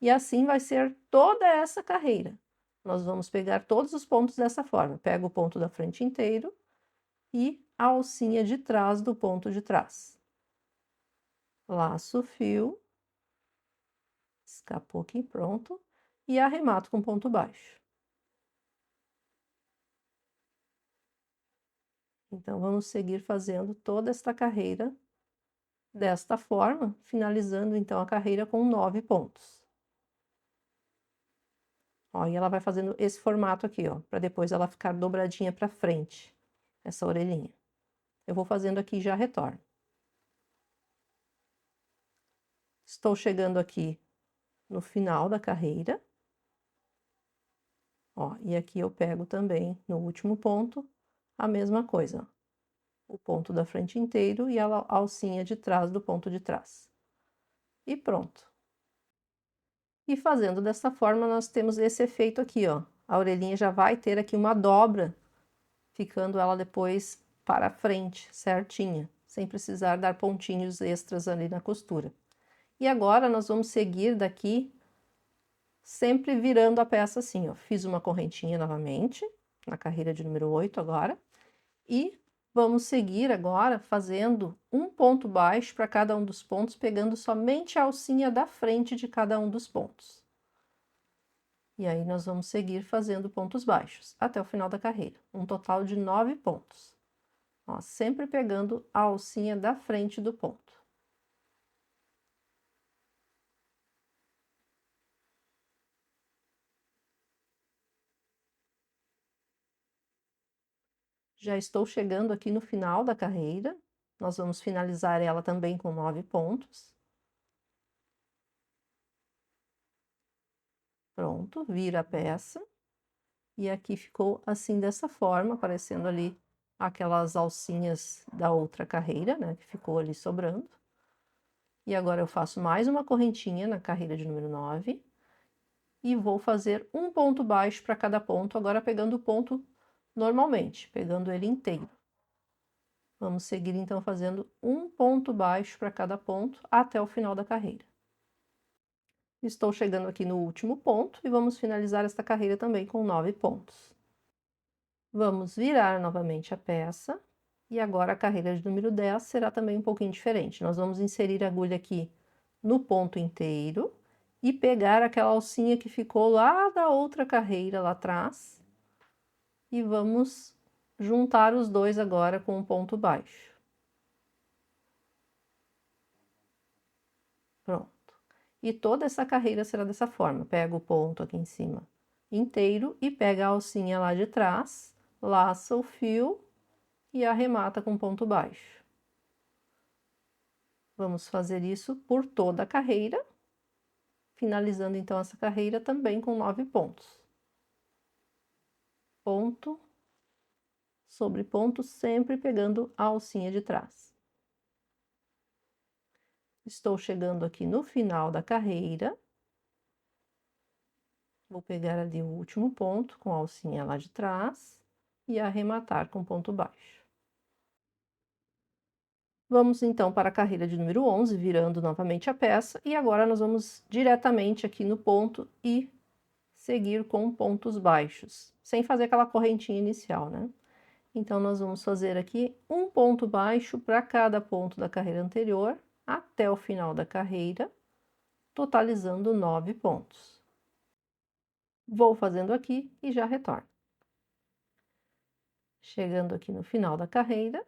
S1: E assim vai ser toda essa carreira. Nós vamos pegar todos os pontos dessa forma. Pego o ponto da frente inteiro e a alcinha de trás do ponto de trás. Laço o fio, escapou aqui, pronto, e arremato com ponto baixo. Então, vamos seguir fazendo toda esta carreira desta forma, finalizando então a carreira com 9 pontos. Ó, e ela vai fazendo esse formato aqui, ó, para depois ela ficar dobradinha para frente, essa orelhinha. Eu vou fazendo aqui e já retorno. Estou chegando aqui no final da carreira. Ó, e aqui eu pego também, no último ponto, a mesma coisa, ó. O ponto da frente inteiro e a alcinha de trás do ponto de trás. E pronto. E fazendo dessa forma, nós temos esse efeito aqui, ó. A orelhinha já vai ter aqui uma dobra, ficando ela depois para frente, certinha, sem precisar dar pontinhos extras ali na costura. E agora nós vamos seguir daqui, sempre virando a peça assim, ó. Fiz uma correntinha novamente, na carreira de número 8 agora, e vamos seguir agora fazendo um ponto baixo para cada um dos pontos, pegando somente a alcinha da frente de cada um dos pontos. E aí, nós vamos seguir fazendo pontos baixos até o final da carreira, um total de 9 pontos. Ó, sempre pegando a alcinha da frente do ponto. Já estou chegando aqui no final da carreira, nós vamos finalizar ela também com 9 pontos. Pronto, vira a peça. E aqui ficou assim, dessa forma, aparecendo ali aquelas alcinhas da outra carreira, né, que ficou ali sobrando. E agora eu faço mais uma correntinha na carreira de número 9 e vou fazer um ponto baixo para cada ponto, agora pegando o ponto normalmente, pegando ele inteiro. Vamos seguir então fazendo um ponto baixo para cada ponto até o final da carreira. Estou chegando aqui no último ponto e vamos finalizar esta carreira também com 9 pontos. Vamos virar novamente a peça e agora a carreira de número 10 será também um pouquinho diferente. Nós vamos inserir a agulha aqui no ponto inteiro e pegar aquela alcinha que ficou lá da outra carreira lá atrás e vamos juntar os dois agora com um ponto baixo. Pronto. E toda essa carreira será dessa forma. Pega o ponto aqui em cima inteiro e pega a alcinha lá de trás, laça o fio e arremata com ponto baixo. Vamos fazer isso por toda a carreira, finalizando então essa carreira também com 9 pontos. Ponto sobre ponto, sempre pegando a alcinha de trás. Estou chegando aqui no final da carreira. Vou pegar ali o último ponto com a alcinha lá de trás e arrematar com ponto baixo. Vamos então para a carreira de número 11, virando novamente a peça, e agora nós vamos diretamente aqui no ponto e seguir com pontos baixos, sem fazer aquela correntinha inicial, né? Então, nós vamos fazer aqui um ponto baixo para cada ponto da carreira anterior, até o final da carreira, totalizando 9 pontos. Vou fazendo aqui e já retorno. Chegando aqui no final da carreira,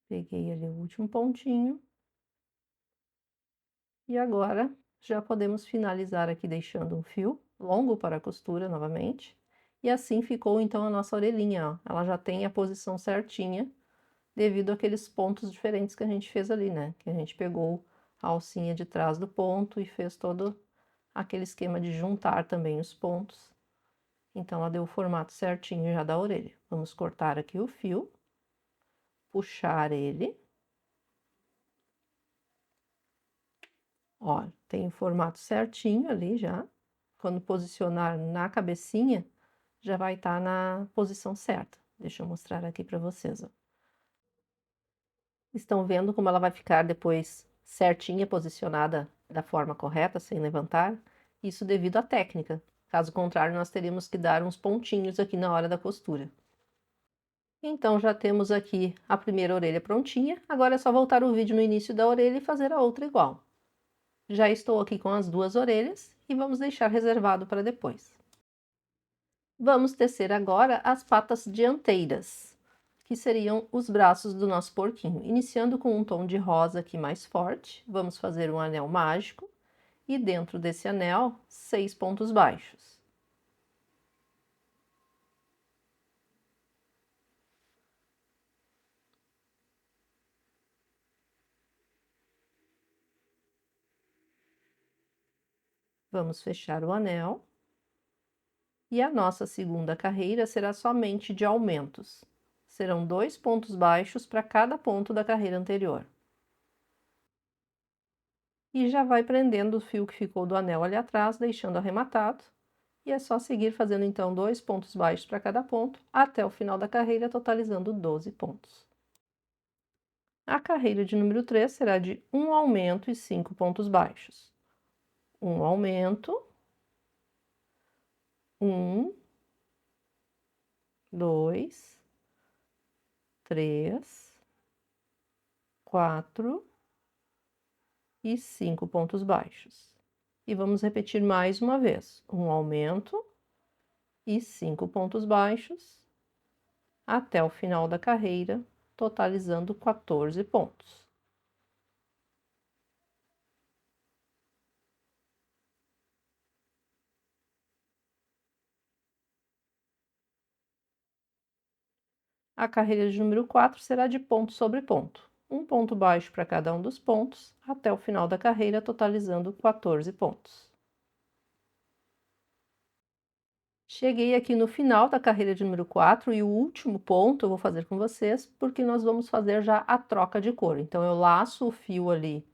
S1: peguei ali o último pontinho. E agora, já podemos finalizar aqui deixando um fio longo para a costura novamente. E assim ficou então a nossa orelhinha, ó. Ela já tem a posição certinha, devido àqueles pontos diferentes que a gente fez ali, né? Que a gente pegou a alcinha de trás do ponto e fez todo aquele esquema de juntar também os pontos. Então, ela deu o formato certinho já da orelha. Vamos cortar aqui o fio, puxar ele. Ó, tem o formato certinho ali já. Quando posicionar na cabecinha, já vai estar na posição certa. Deixa eu mostrar aqui para vocês, ó. Estão vendo como ela vai ficar depois certinha, posicionada da forma correta, sem levantar? Isso devido à técnica. Caso contrário, nós teríamos que dar uns pontinhos aqui na hora da costura. Então, já temos aqui a primeira orelha prontinha. Agora é só voltar o vídeo no início da orelha e fazer a outra igual. Já estou aqui com as duas orelhas e vamos deixar reservado para depois. Vamos tecer agora as patas dianteiras, que seriam os braços do nosso porquinho. Iniciando com um tom de rosa aqui mais forte, vamos fazer um anel mágico e dentro desse anel, 6 pontos baixos. Vamos fechar o anel. E a nossa segunda carreira será somente de aumentos. Serão 2 pontos baixos para cada ponto da carreira anterior. E já vai prendendo o fio que ficou do anel ali atrás, deixando arrematado. E é só seguir fazendo então 2 pontos baixos para cada ponto, até o final da carreira, totalizando 12 pontos. A carreira de número 3 será de um aumento e 5 pontos baixos. Um aumento, 1, 2, 3, 4 e 5 pontos baixos. E vamos repetir mais uma vez, um aumento e 5 pontos baixos, até o final da carreira, totalizando 14 pontos. A carreira de número 4 será de ponto sobre ponto. um ponto baixo para cada um dos pontos, até o final da carreira, totalizando 14 pontos. Cheguei aqui no final da carreira de número 4 e o último ponto eu vou fazer com vocês, porque nós vamos fazer já a troca de cor. Então, eu laço o fio ali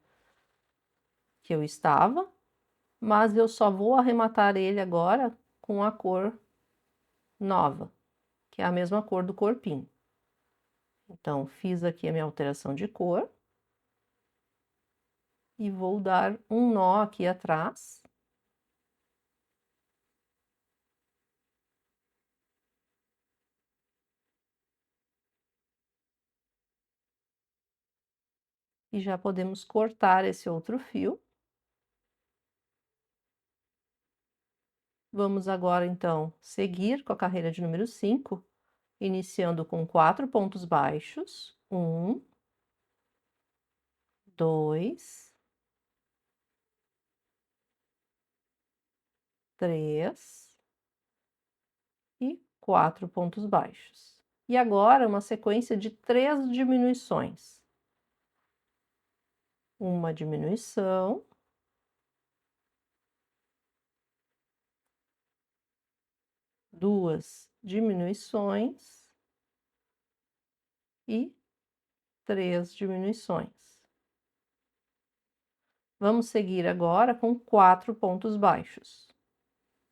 S1: que eu estava, mas eu só vou arrematar ele agora com a cor nova, que é a mesma cor do corpinho. Então, fiz aqui a minha alteração de cor e vou dar um nó aqui atrás. E já podemos cortar esse outro fio. Vamos agora, então, seguir com a carreira de número 5, iniciando com 4 pontos baixos. 1, 2, 3 e 4 pontos baixos. E agora, uma sequência de 3 diminuições. Uma diminuição. Duas diminuições e 3 diminuições. Vamos seguir agora com 4 pontos baixos.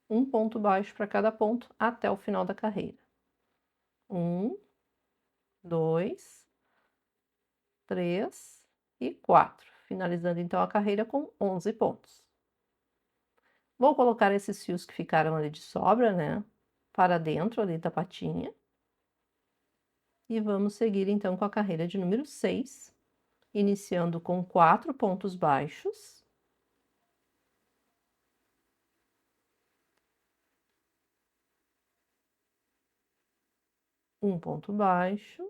S1: Um ponto baixo para cada ponto até o final da carreira. 1, 2, 3 e 4. Finalizando então a carreira com 11 pontos. Vou colocar esses fios que ficaram ali de sobra, né, para dentro ali da patinha. E vamos seguir então com a carreira de número 6, iniciando com 4 pontos baixos. Um ponto baixo,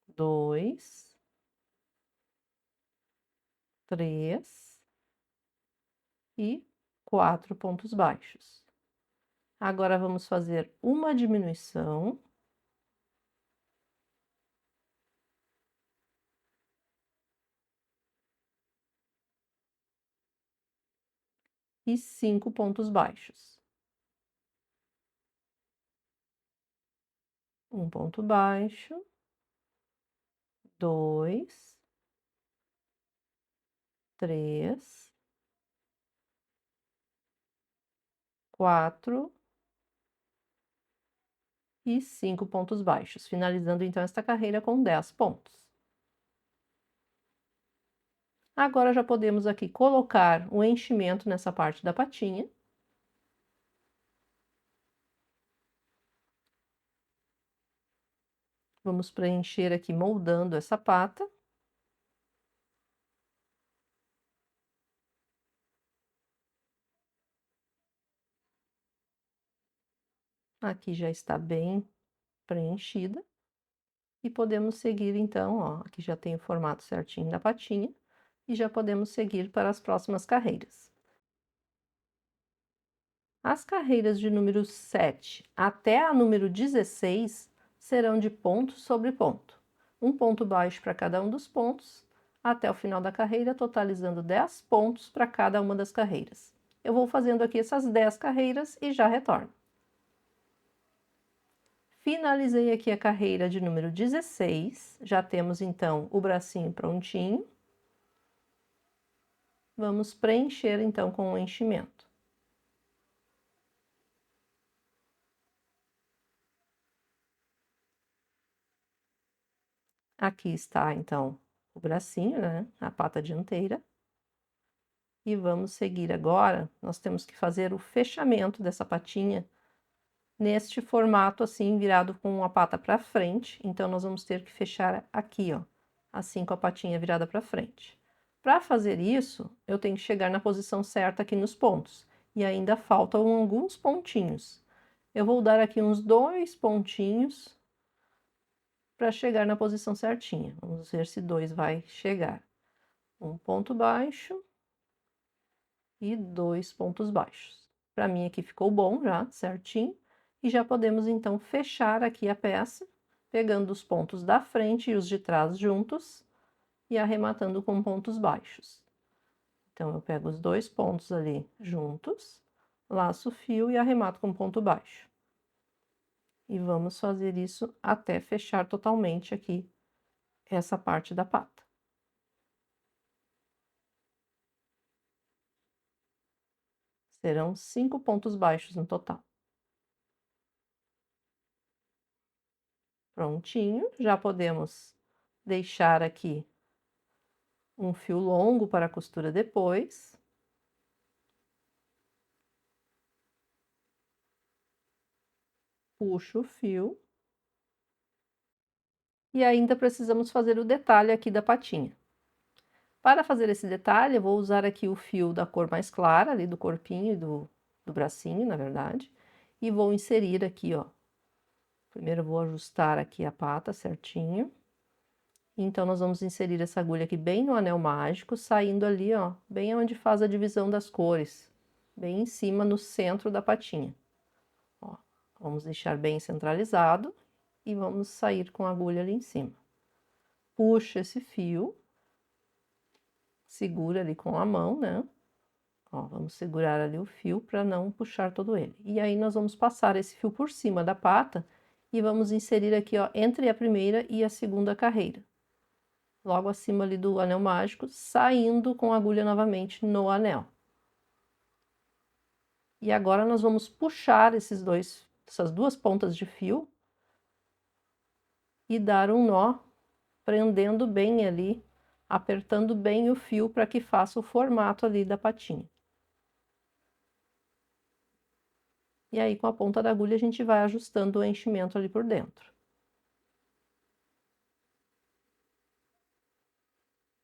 S1: 2, 3 e 4 pontos baixos. Agora vamos fazer uma diminuição. E 5 pontos baixos. Um ponto baixo, 2, 3, 4 e 5 pontos baixos, finalizando então esta carreira com 10 pontos. Agora já podemos aqui colocar o enchimento nessa parte da patinha. Vamos preencher aqui moldando essa pata. Aqui já está bem preenchida. E podemos seguir então, ó, aqui já tem o formato certinho da patinha. E já podemos seguir para as próximas carreiras. As carreiras de número 7 até a número 16 serão de ponto sobre ponto. Um ponto baixo para cada um dos pontos, até o final da carreira, totalizando 10 pontos para cada uma das carreiras. Eu vou fazendo aqui essas 10 carreiras e já retorno. Finalizei aqui a carreira de número 16, já temos então o bracinho prontinho. Vamos preencher então com o enchimento. Aqui está então o bracinho, né, a pata dianteira. E vamos seguir agora, nós temos que fazer o fechamento dessa patinha neste formato assim, virado com a pata para frente. Então, nós vamos ter que fechar aqui, ó, assim com a patinha virada para frente. Para fazer isso, eu tenho que chegar na posição certa aqui nos pontos. E ainda faltam alguns pontinhos. Eu vou dar aqui uns 2 pontinhos para chegar na posição certinha. Vamos ver se 2 vai chegar. Um ponto baixo e 2 pontos baixos. Para mim aqui ficou bom já, certinho. E já podemos então fechar aqui a peça pegando os pontos da frente e os de trás juntos e arrematando com pontos baixos. Então, eu pego os dois pontos ali juntos, laço o fio e arremato com ponto baixo. E vamos fazer isso até fechar totalmente aqui essa parte da pata. Serão 5 pontos baixos no total. Prontinho, já podemos deixar aqui um fio longo para a costura depois. Puxo o fio. E ainda precisamos fazer o detalhe aqui da patinha. Para fazer esse detalhe, eu vou usar aqui o fio da cor mais clara, ali do corpinho e do bracinho, na verdade, e vou inserir aqui, ó. Primeiro eu vou ajustar aqui a pata certinho. Então, nós vamos inserir essa agulha aqui bem no anel mágico, saindo ali, ó, bem onde faz a divisão das cores, bem em cima, no centro da patinha. Ó, vamos deixar bem centralizado e vamos sair com a agulha ali em cima. Puxa esse fio, segura ali com a mão, né? Ó, vamos segurar ali o fio para não puxar todo ele. E aí, nós vamos passar esse fio por cima da pata e vamos inserir aqui, ó, entre a primeira e a segunda carreira. Logo acima ali do anel mágico, saindo com a agulha novamente no anel. E agora, nós vamos puxar essas duas pontas de fio e dar um nó, prendendo bem ali, apertando bem o fio para que faça o formato ali da patinha. E aí, com a ponta da agulha, a gente vai ajustando o enchimento ali por dentro.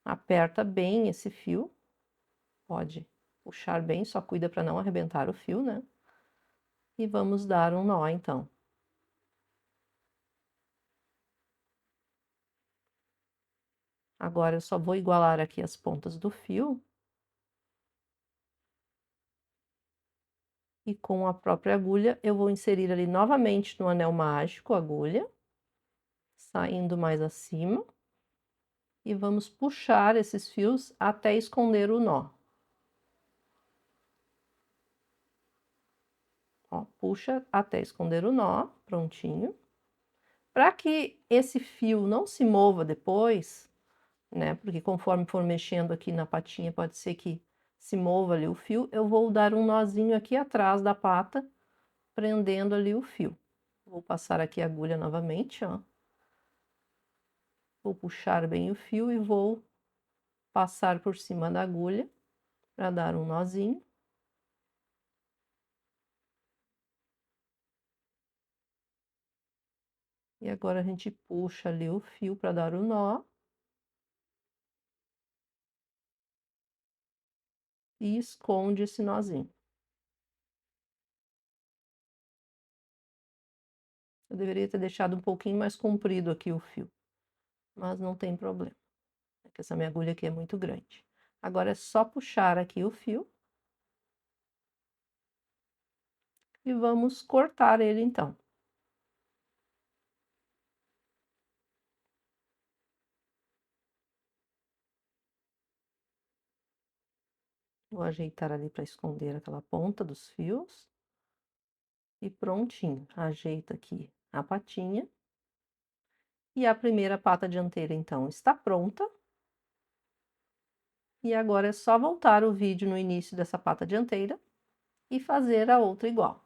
S1: Aperta bem esse fio, pode puxar bem, só cuida para não arrebentar o fio, né? E vamos dar um nó, então. Agora, eu só vou igualar aqui as pontas do fio. E com a própria agulha, eu vou inserir ali novamente no anel mágico a agulha, saindo mais acima. E vamos puxar esses fios até esconder o nó. Ó, puxa até esconder o nó, prontinho. Para que esse fio não se mova depois, né? Porque conforme for mexendo aqui na patinha, pode ser que se mova ali o fio. Eu vou dar um nozinho aqui atrás da pata, prendendo ali o fio. Vou passar aqui a agulha novamente, ó. Vou puxar bem o fio e vou passar por cima da agulha para dar um nozinho. E agora a gente puxa ali o fio para dar o nó. E esconde esse nozinho. Eu deveria ter deixado um pouquinho mais comprido aqui o fio, mas não tem problema, é que essa minha agulha aqui é muito grande. Agora é só puxar aqui o fio e vamos cortar ele então. Vou ajeitar ali para esconder aquela ponta dos fios. E prontinho, ajeita aqui a patinha. E a primeira pata dianteira, então, está pronta. E agora é só voltar o vídeo no início dessa pata dianteira e fazer a outra igual.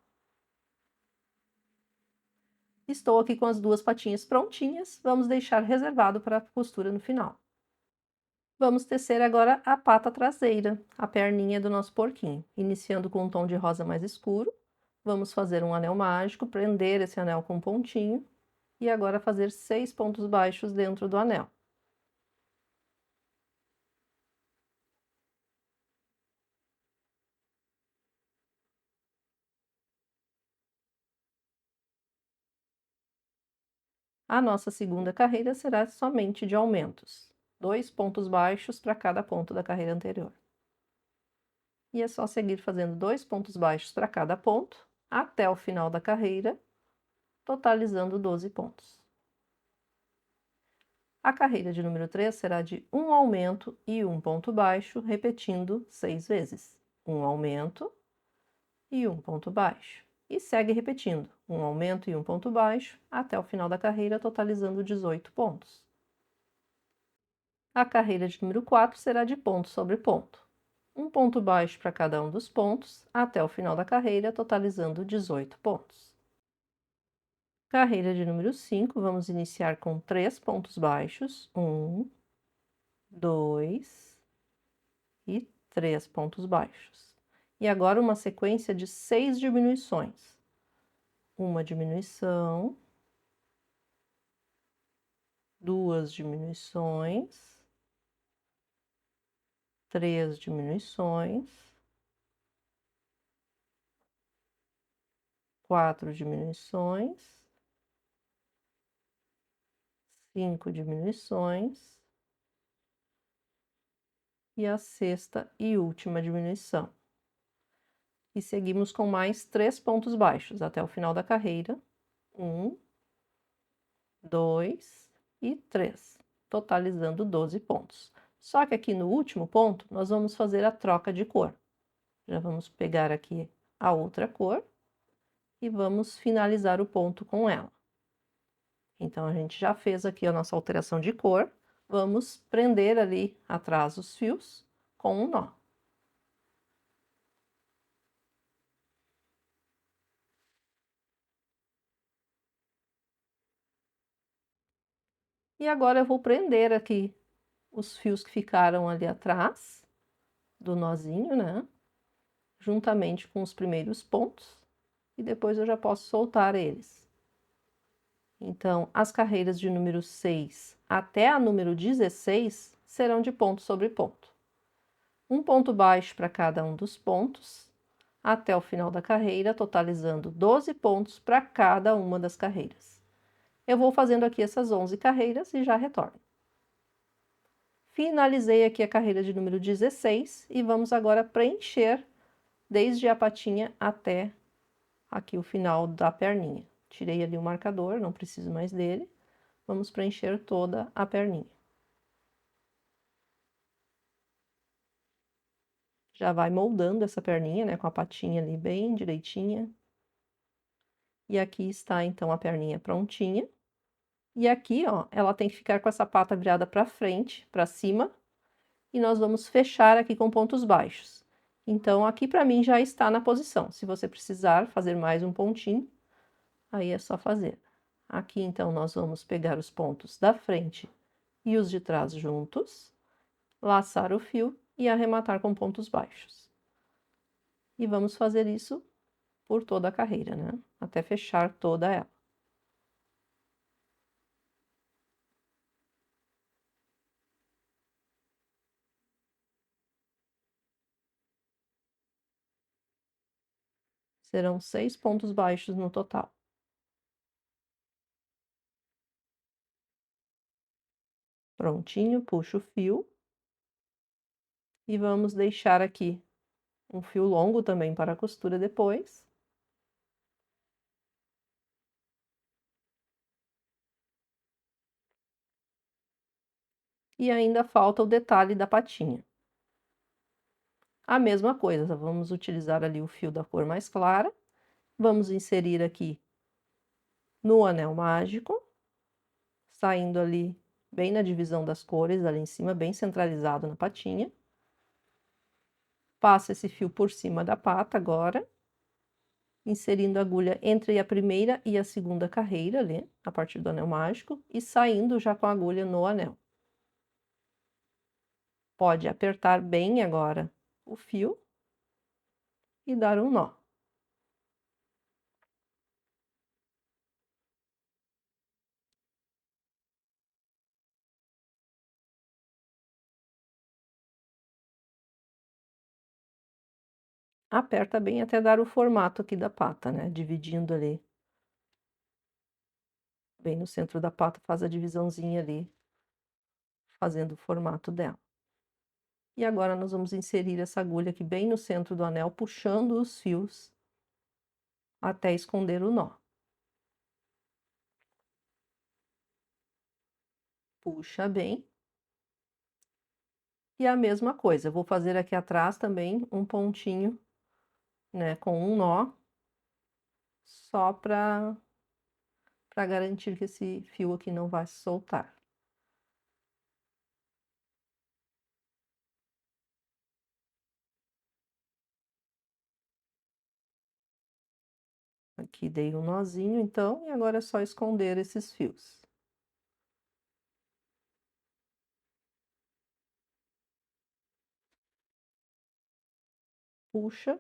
S1: Estou aqui com as duas patinhas prontinhas, vamos deixar reservado para a costura no final. Vamos tecer agora a pata traseira, a perninha do nosso porquinho. Iniciando com um tom de rosa mais escuro, vamos fazer um anel mágico, prender esse anel com um pontinho e agora fazer 6 pontos baixos dentro do anel. A nossa segunda carreira será somente de aumentos, 2 pontos baixos para cada ponto da carreira anterior. E é só seguir fazendo 2 pontos baixos para cada ponto, até o final da carreira, totalizando 12 pontos. A carreira de número 3 será de um aumento e um ponto baixo, repetindo 6 vezes. Um aumento e um ponto baixo. E segue repetindo, um aumento e um ponto baixo, até o final da carreira, totalizando 18 pontos. A carreira de número 4 será de ponto sobre ponto. Um ponto baixo para cada um dos pontos, até o final da carreira, totalizando 18 pontos. Carreira de número 5, vamos iniciar com 3 pontos baixos. 1, 2 e 3 pontos baixos. E agora uma sequência de 6 diminuições. Uma diminuição, 2 diminuições, 3 diminuições, 4 diminuições, 5 diminuições e a sexta e última diminuição. E seguimos com mais 3 pontos baixos até o final da carreira. 1, 2 e 3, totalizando 12 pontos. Só que aqui no último ponto, nós vamos fazer a troca de cor. Já vamos pegar aqui a outra cor e vamos finalizar o ponto com ela. Então, a gente já fez aqui a nossa alteração de cor. Vamos prender ali atrás os fios com um nó. E agora eu vou prender aqui os fios que ficaram ali atrás do nozinho, né? Juntamente com os primeiros pontos. E depois eu já posso soltar eles. Então, as carreiras de número 6 até a número 16 serão de ponto sobre ponto. Um ponto baixo para cada um dos pontos, até o final da carreira, totalizando 12 pontos para cada uma das carreiras. Eu vou fazendo aqui essas 11 carreiras e já retorno. Finalizei aqui a carreira de número 16 e vamos agora preencher desde a patinha até aqui o final da perninha. Tirei ali o marcador, não preciso mais dele. Vamos preencher toda a perninha. Já vai moldando essa perninha, né, com a patinha ali bem direitinha. E aqui está, então, a perninha prontinha. E aqui, ó, ela tem que ficar com essa pata virada para frente, para cima. E nós vamos fechar aqui com pontos baixos. Então, aqui para mim já está na posição. Se você precisar fazer mais um pontinho, aí é só fazer. Aqui, então, nós vamos pegar os pontos da frente e os de trás juntos, laçar o fio e arrematar com pontos baixos. E vamos fazer isso por toda a carreira, né? Até fechar toda ela. Serão 6 pontos baixos no total. Prontinho, puxo o fio. E vamos deixar aqui um fio longo também para a costura depois. E ainda falta o detalhe da patinha. A mesma coisa, vamos utilizar ali o fio da cor mais clara. Vamos inserir aqui no anel mágico, saindo ali bem na divisão das cores, ali em cima, bem centralizado na patinha. Passa esse fio por cima da pata agora, inserindo a agulha entre a primeira e a segunda carreira ali, a partir do anel mágico, e saindo já com a agulha no anel. Pode apertar bem agora o fio e dar um nó. Aperta bem até dar o formato aqui da pata, né, dividindo ali. Bem no centro da pata, faz a divisãozinha ali, fazendo o formato dela. E agora nós vamos inserir essa agulha aqui bem no centro do anel, puxando os fios até esconder o nó. puxa bem. E a mesma coisa, eu vou fazer aqui atrás também um pontinho, né, com um nó, só para garantir que esse fio aqui não vai soltar. Aqui dei um nozinho, então, e agora é só esconder esses fios. Puxa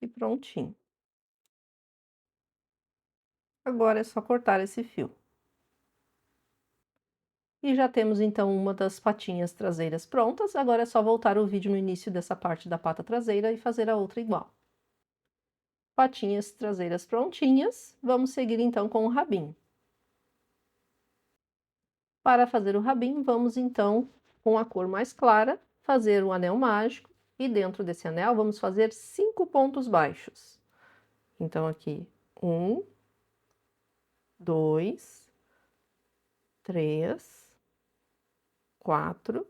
S1: e prontinho. Agora é só cortar esse fio. E já temos então uma das patinhas traseiras prontas, agora é só voltar o vídeo no início dessa parte da pata traseira e fazer a outra igual. Patinhas traseiras prontinhas, vamos seguir então com o rabinho. Para fazer o rabinho, vamos então, com a cor mais clara, fazer um anel mágico e dentro desse anel vamos fazer 5 pontos baixos. Então aqui, 1, 2, 3, 4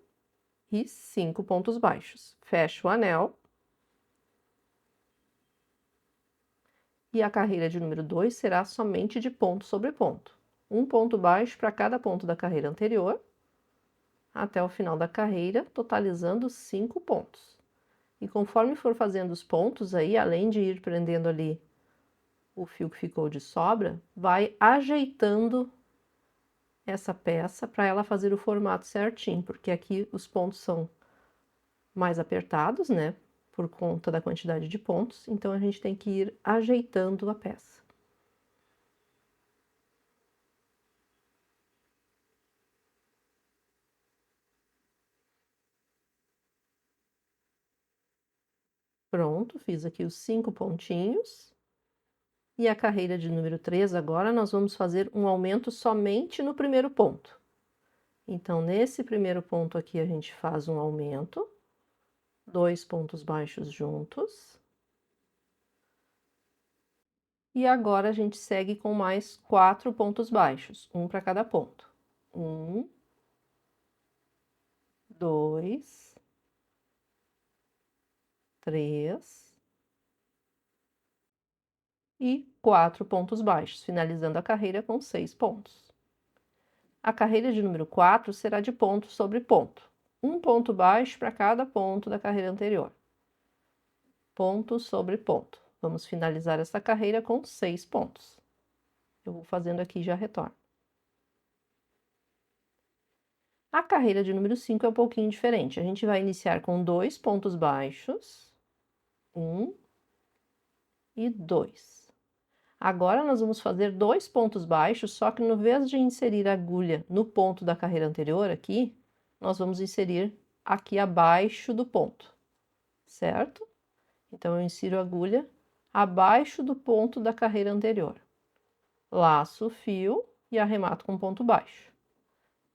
S1: e 5 pontos baixos. Fecho o anel. E a carreira de número 2 será somente de ponto sobre ponto. Um ponto baixo para cada ponto da carreira anterior, até o final da carreira, totalizando 5 pontos. E conforme for fazendo os pontos aí, além de ir prendendo ali o fio que ficou de sobra, vai ajeitando essa peça para ela fazer o formato certinho, porque aqui os pontos são mais apertados, né? Por conta da quantidade de pontos, então a gente tem que ir ajeitando a peça. Pronto, fiz aqui os 5 pontinhos. E a carreira de número 3, agora nós vamos fazer um aumento somente no primeiro ponto. Então, nesse primeiro ponto aqui, a gente faz um aumento, 2 pontos baixos juntos. E agora a gente segue com mais 4 pontos baixos, um para cada ponto. 1, 2, 3 e 4 pontos baixos, finalizando a carreira com 6 pontos. A carreira de número 4 será de ponto sobre ponto. Um ponto baixo para cada ponto da carreira anterior. Ponto sobre ponto. Vamos finalizar essa carreira com 6 pontos. Eu vou fazendo aqui e já retorno. A carreira de número 5 é um pouquinho diferente. A gente vai iniciar com 2 pontos baixos. 1 e 2. Agora, nós vamos fazer 2 pontos baixos, só que no vez de inserir a agulha no ponto da carreira anterior aqui, nós vamos inserir aqui abaixo do ponto, certo? Então, eu insiro a agulha abaixo do ponto da carreira anterior. Laço o fio e arremato com ponto baixo.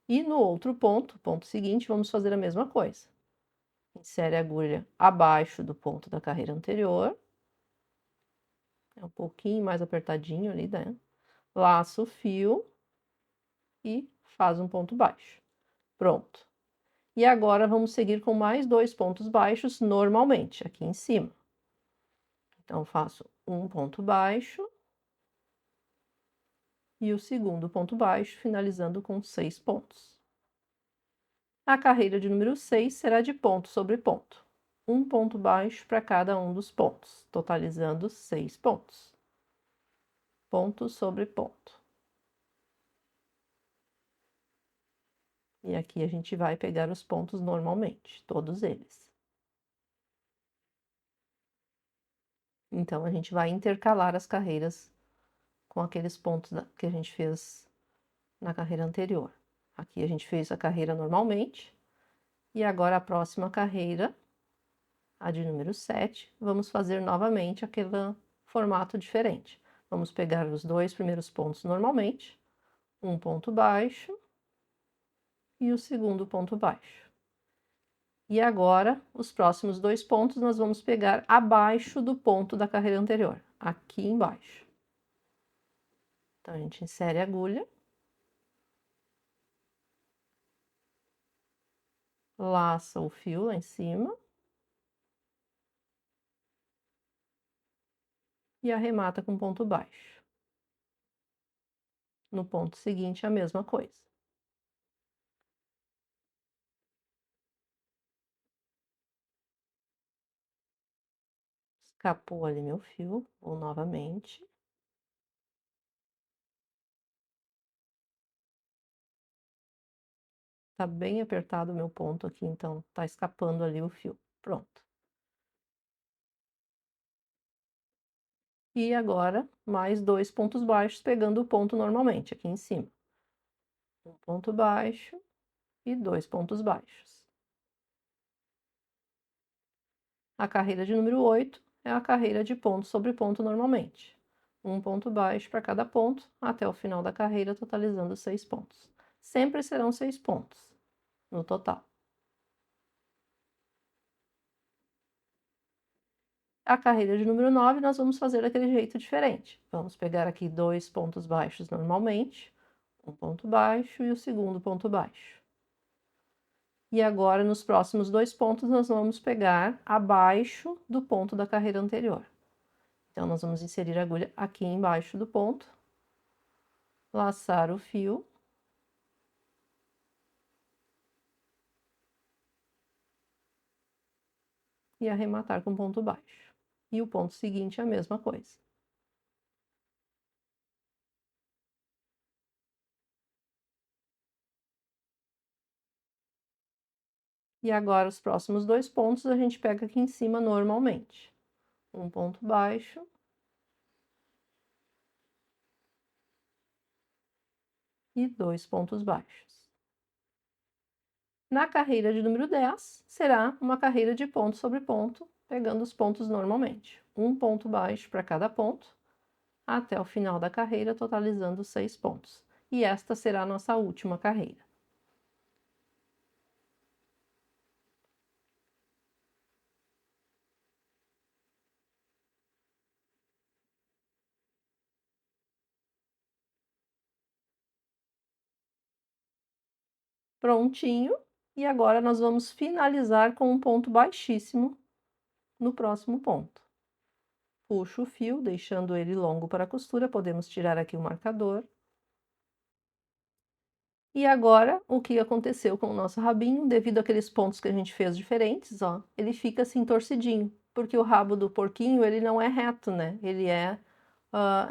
S1: E no outro ponto, ponto seguinte, vamos fazer a mesma coisa. Insere a agulha abaixo do ponto da carreira anterior. É um pouquinho mais apertadinho ali, né? Laço o fio e faz um ponto baixo. Pronto. E agora vamos seguir com mais 2 pontos baixos normalmente, aqui em cima. Então, faço um ponto baixo e o segundo ponto baixo, finalizando com 6 pontos. A carreira de número 6 será de ponto sobre ponto. Um ponto baixo para cada um dos pontos, totalizando 6 pontos. Ponto sobre ponto. E aqui a gente vai pegar os pontos normalmente, todos eles. Então, a gente vai intercalar as carreiras com aqueles pontos que a gente fez na carreira anterior. Aqui a gente fez a carreira normalmente, e agora a próxima carreira, a de número 7, vamos fazer novamente aquele formato diferente. Vamos pegar os 2 primeiros pontos normalmente, um ponto baixo e o segundo ponto baixo. E agora, os próximos 2 pontos nós vamos pegar abaixo do ponto da carreira anterior, aqui embaixo. Então, a gente insere a agulha laça o fio lá em cima e arremata com ponto baixo. No ponto seguinte, a mesma coisa. Escapou ali meu fio, vou novamente. Tá bem apertado o meu ponto aqui, então tá escapando ali o fio. Pronto. E agora, mais 2 pontos baixos, pegando o ponto normalmente, aqui em cima. Um ponto baixo e 2 pontos baixos. A carreira de número 8 é a carreira de ponto sobre ponto normalmente. Um ponto baixo para cada ponto, até o final da carreira, totalizando 6 pontos. Sempre serão 6 pontos no total. A carreira de número 9, nós vamos fazer daquele jeito diferente. Vamos pegar aqui 2 pontos baixos normalmente, um ponto baixo e o segundo ponto baixo. E agora, nos próximos 2 pontos, nós vamos pegar abaixo do ponto da carreira anterior. Então, nós vamos inserir a agulha aqui embaixo do ponto, laçar o fio e arrematar com ponto baixo. E o ponto seguinte é a mesma coisa. E agora, os próximos 2 pontos, a gente pega aqui em cima normalmente. Um ponto baixo e 2 pontos baixos. Na carreira de número 10, será uma carreira de ponto sobre ponto, pegando os pontos normalmente. Um ponto baixo para cada ponto, até o final da carreira, totalizando 6 pontos. E esta será a nossa última carreira. Prontinho. E agora nós vamos finalizar com um ponto baixíssimo no próximo ponto. Puxo o fio, deixando ele longo para a costura, podemos tirar aqui o marcador. E agora, o que aconteceu com o nosso rabinho, devido àqueles pontos que a gente fez diferentes, ó, ele fica assim torcidinho, porque o rabo do porquinho, ele não é reto, né? Ele é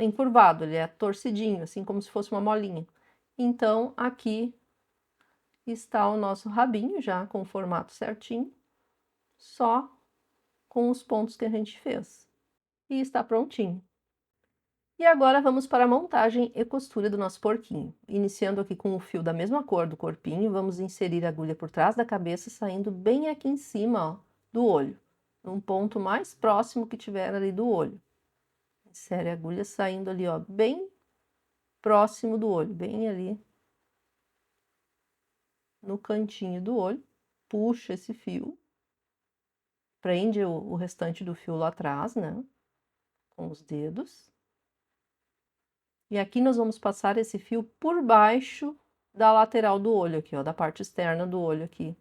S1: encurvado, ele é torcidinho, assim como se fosse uma molinha. Então, aqui está o nosso rabinho já com o formato certinho, só com os pontos que a gente fez. E está prontinho. E agora vamos para a montagem e costura do nosso porquinho. Iniciando aqui com o fio da mesma cor do corpinho, vamos inserir a agulha por trás da cabeça, saindo bem aqui em cima, ó, do olho, num ponto mais próximo que tiver ali do olho. Insere a agulha saindo ali, ó, bem próximo do olho, bem ali no cantinho do olho. Puxa esse fio, prende o restante do fio lá atrás, né, com os dedos. E aqui nós vamos passar esse fio por baixo da lateral do olho aqui, ó, da parte externa do olho aqui,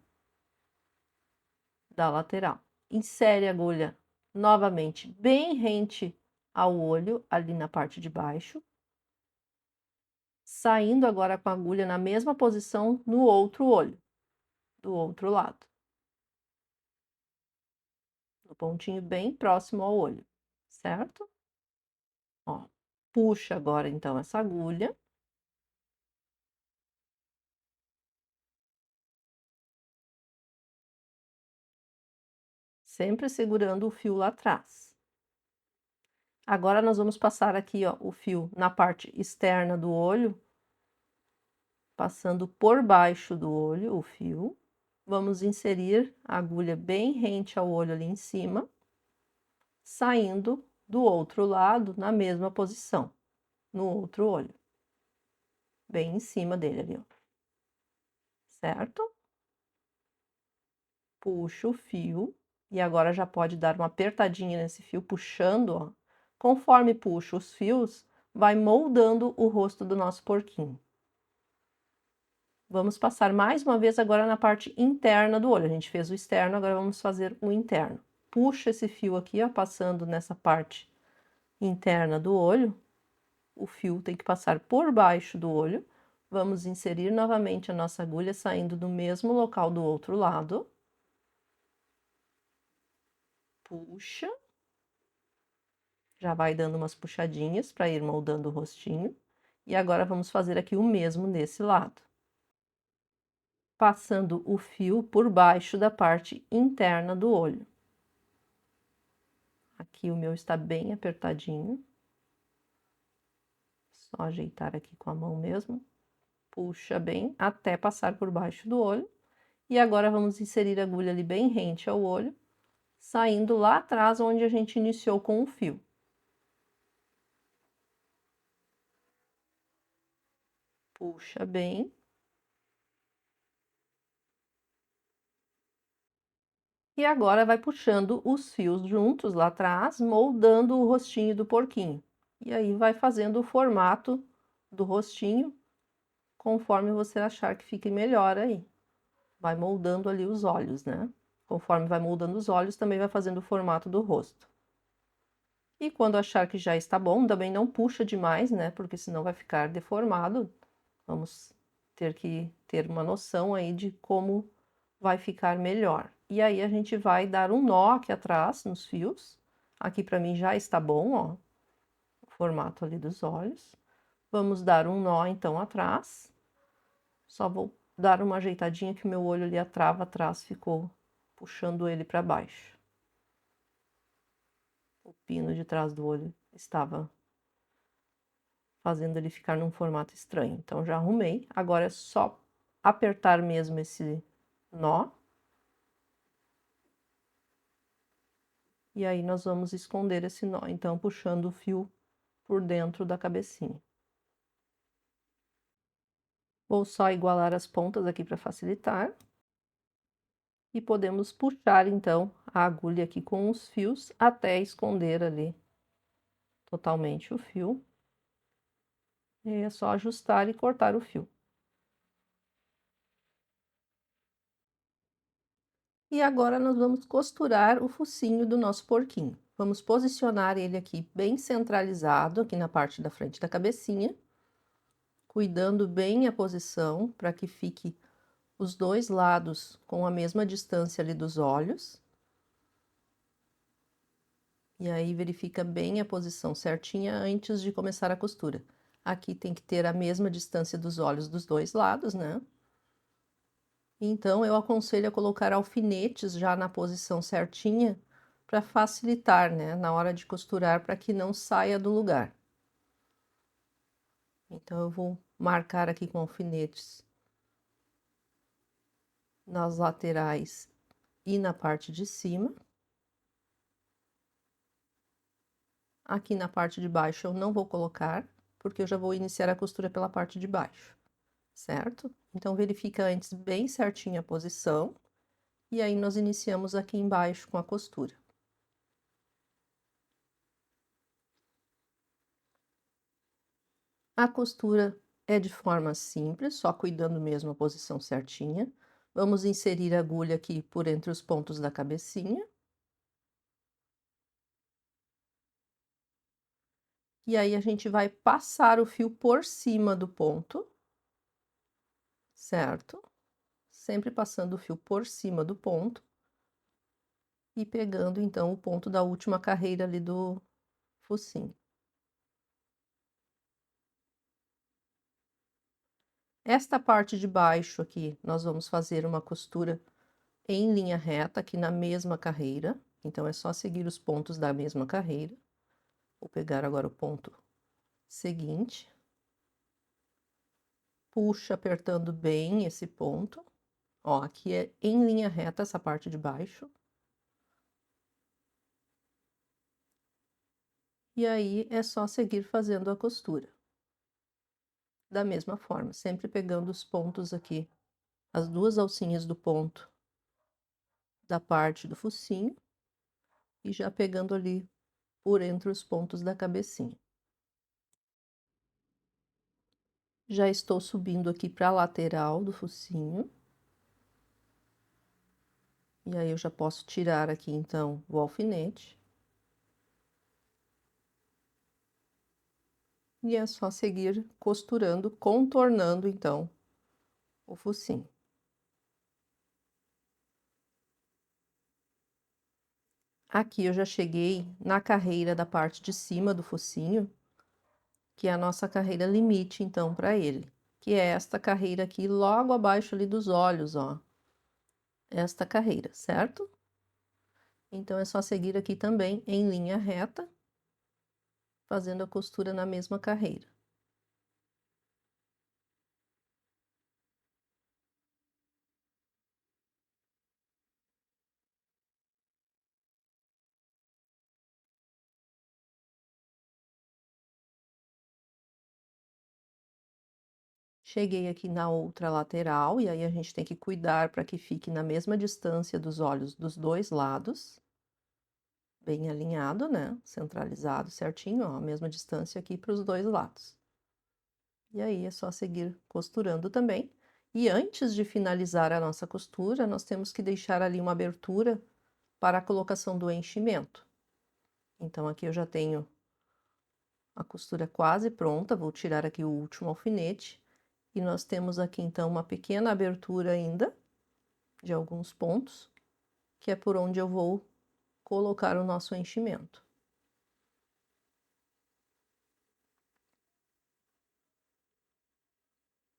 S1: da lateral. Insere a agulha novamente bem rente ao olho, ali na parte de baixo. Saindo agora com a agulha na mesma posição no outro olho, do outro lado. No pontinho bem próximo ao olho, certo? Ó, puxa agora então essa agulha. Sempre segurando o fio lá atrás. Agora nós vamos passar aqui, ó, o fio na parte externa do olho, passando por baixo do olho o fio. Vamos inserir a agulha bem rente ao olho ali em cima, saindo do outro lado na mesma posição, no outro olho, bem em cima dele ali, ó. Certo? Puxa o fio e agora já pode dar uma apertadinha nesse fio, puxando, ó. Conforme puxa os fios, vai moldando o rosto do nosso porquinho. Vamos passar mais uma vez agora na parte interna do olho. A gente fez o externo, agora vamos fazer o interno. Puxa esse fio aqui, ó, passando nessa parte interna do olho. O fio tem que passar por baixo do olho. Vamos inserir novamente a nossa agulha, saindo do mesmo local do outro lado. Puxa. Já vai dando umas puxadinhas para ir moldando o rostinho. E agora vamos fazer aqui o mesmo nesse lado. Passando o fio por baixo da parte interna do olho. Aqui o meu está bem apertadinho. Só ajeitar aqui com a mão mesmo. Puxa bem até passar por baixo do olho. E agora vamos inserir a agulha ali bem rente ao olho, saindo lá atrás onde a gente iniciou com o fio. Puxa bem. E agora vai puxando os fios juntos lá atrás, moldando o rostinho do porquinho. E aí vai fazendo o formato do rostinho, conforme você achar que fique melhor aí. Vai moldando ali os olhos, né? Conforme vai moldando os olhos, também vai fazendo o formato do rosto. E quando achar que já está bom, também não puxa demais, né? Porque senão vai ficar deformado. Vamos ter que ter uma noção aí de como vai ficar melhor. E aí a gente vai dar um nó aqui atrás nos fios. Aqui para mim já está bom, ó, o formato ali dos olhos. Vamos dar um nó então atrás. Só vou dar uma ajeitadinha que o meu olho ali, a trava atrás ficou puxando ele para baixo. O pino de trás do olho estava fazendo ele ficar num formato estranho. Então já arrumei. Agora é só apertar mesmo esse nó. E aí nós vamos esconder esse nó, então puxando o fio por dentro da cabecinha. Vou só igualar as pontas aqui para facilitar. E podemos puxar então a agulha aqui com os fios até esconder ali totalmente o fio. E é só ajustar e cortar o fio. E agora nós vamos costurar o focinho do nosso porquinho. Vamos posicionar ele aqui bem centralizado, aqui na parte da frente da cabecinha, cuidando bem a posição para que fique os dois lados com a mesma distância ali dos olhos. E aí verifica bem a posição certinha antes de começar a costura. Aqui tem que ter a mesma distância dos olhos dos dois lados, né? Então eu aconselho a colocar alfinetes já na posição certinha para facilitar, né, na hora de costurar, para que não saia do lugar. Então eu vou marcar aqui com alfinetes nas laterais e na parte de cima. Aqui na parte de baixo eu não vou colocar, porque eu já vou iniciar a costura pela parte de baixo, certo? Então verifica antes bem certinho a posição, e aí nós iniciamos aqui embaixo com a costura. A costura é de forma simples, só cuidando mesmo a posição certinha. Vamos inserir a agulha aqui por entre os pontos da cabecinha. E aí a gente vai passar o fio por cima do ponto, certo? Sempre passando o fio por cima do ponto e pegando então o ponto da última carreira ali do focinho. Esta parte de baixo aqui, nós vamos fazer uma costura em linha reta aqui na mesma carreira. Então, é só seguir os pontos da mesma carreira. Vou pegar agora o ponto seguinte. Puxa apertando bem esse ponto. Ó, aqui é em linha reta essa parte de baixo. E aí, é só seguir fazendo a costura. Da mesma forma, sempre pegando os pontos aqui, as duas alcinhas do ponto da parte do focinho e já pegando ali por entre os pontos da cabecinha. Já estou subindo aqui para a lateral do focinho. E aí eu já posso tirar aqui, então, o alfinete. E é só seguir costurando, contornando, então, o focinho. Aqui eu já cheguei na carreira da parte de cima do focinho, que é a nossa carreira limite, então, para ele. Que é esta carreira aqui, logo abaixo ali dos olhos, ó. Esta carreira, certo? Então, é só seguir aqui também em linha reta, fazendo a costura na mesma carreira. Cheguei aqui na outra lateral, e aí a gente tem que cuidar para que fique na mesma distância dos olhos dos dois lados. Bem alinhado, né? Centralizado certinho, ó, a mesma distância aqui para os dois lados. E aí é só seguir costurando também. E antes de finalizar a nossa costura, nós temos que deixar ali uma abertura para a colocação do enchimento. Então, aqui eu já tenho a costura quase pronta, vou tirar aqui o último alfinete. E nós temos aqui, então, uma pequena abertura ainda, de alguns pontos, que é por onde eu vou colocar o nosso enchimento.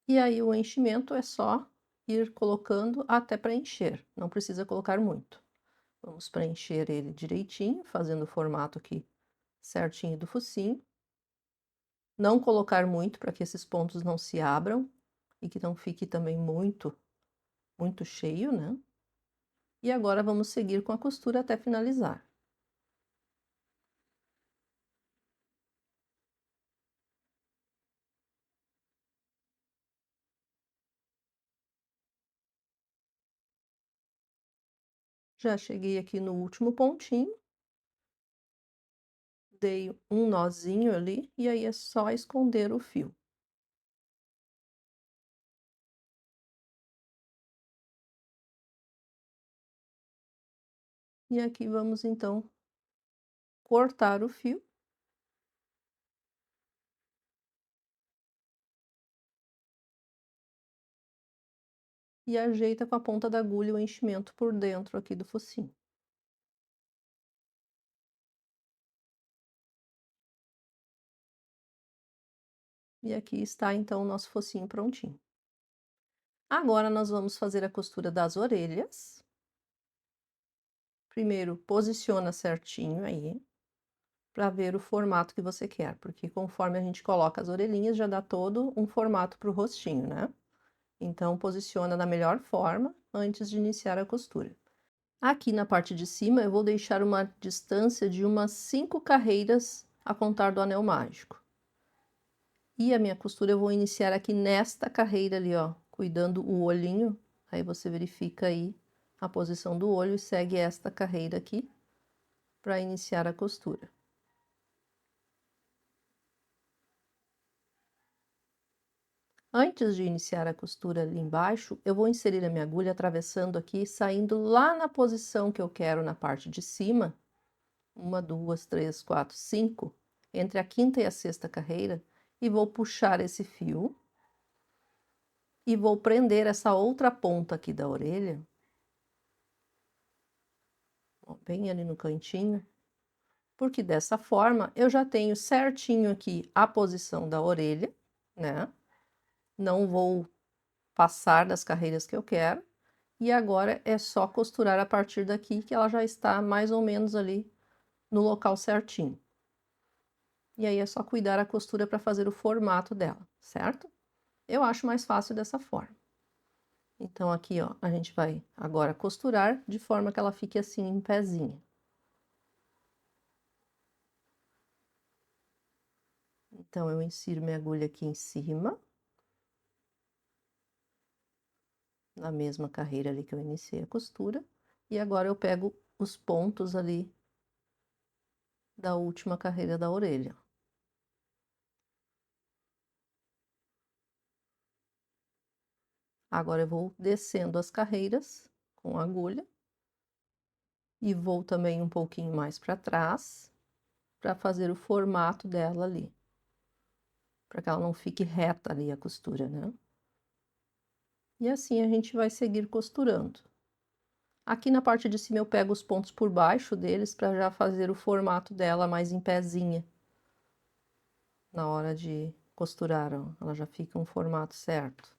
S1: E aí o enchimento é só ir colocando até preencher, não precisa colocar muito. Vamos preencher ele direitinho, fazendo o formato aqui certinho do focinho. Não colocar muito para que esses pontos não se abram e que não fique também muito cheio, né? E agora vamos seguir com a costura até finalizar. Já cheguei aqui no último pontinho, dei um nozinho ali e aí é só esconder o fio. E aqui vamos então cortar o fio. E ajeita com a ponta da agulha o enchimento por dentro aqui do focinho. E aqui está então o nosso focinho prontinho. Agora nós vamos fazer a costura das orelhas. Primeiro, posiciona certinho aí, para ver o formato que você quer, porque conforme a gente coloca as orelhinhas, já dá todo um formato para o rostinho, né? Então, posiciona da melhor forma antes de iniciar a costura. Aqui na parte de cima, eu vou deixar uma distância de umas 5 carreiras a contar do anel mágico. E a minha costura eu vou iniciar aqui nesta carreira ali, ó, cuidando o olhinho. Aí você verifica aí a posição do olho e segue esta carreira aqui para iniciar a costura. Antes de iniciar a costura ali embaixo, eu vou inserir a minha agulha atravessando aqui, saindo lá na posição que eu quero na parte de cima. 1, 2, 3, 4, 5, entre a quinta e a sexta carreira, e vou puxar esse fio e vou prender essa outra ponta aqui da orelha, ó, bem ali no cantinho, porque dessa forma eu já tenho certinho aqui a posição da orelha, né? Não vou passar das carreiras que eu quero, e agora é só costurar a partir daqui que ela já está mais ou menos ali no local certinho. E aí é só cuidar a costura para fazer o formato dela, certo? Eu acho mais fácil dessa forma. Então, aqui, ó, a gente vai agora costurar de forma que ela fique assim em pezinho. Então, eu insiro minha agulha aqui em cima, na mesma carreira ali que eu iniciei a costura, e agora eu pego os pontos ali da última carreira da orelha. Agora eu vou descendo as carreiras com a agulha e vou também um pouquinho mais para trás para fazer o formato dela ali, para que ela não fique reta ali a costura, né? E assim a gente vai seguir costurando. Aqui na parte de cima eu pego os pontos por baixo deles para já fazer o formato dela mais em pezinha. Na hora de costurar, ó, ela já fica um formato certo.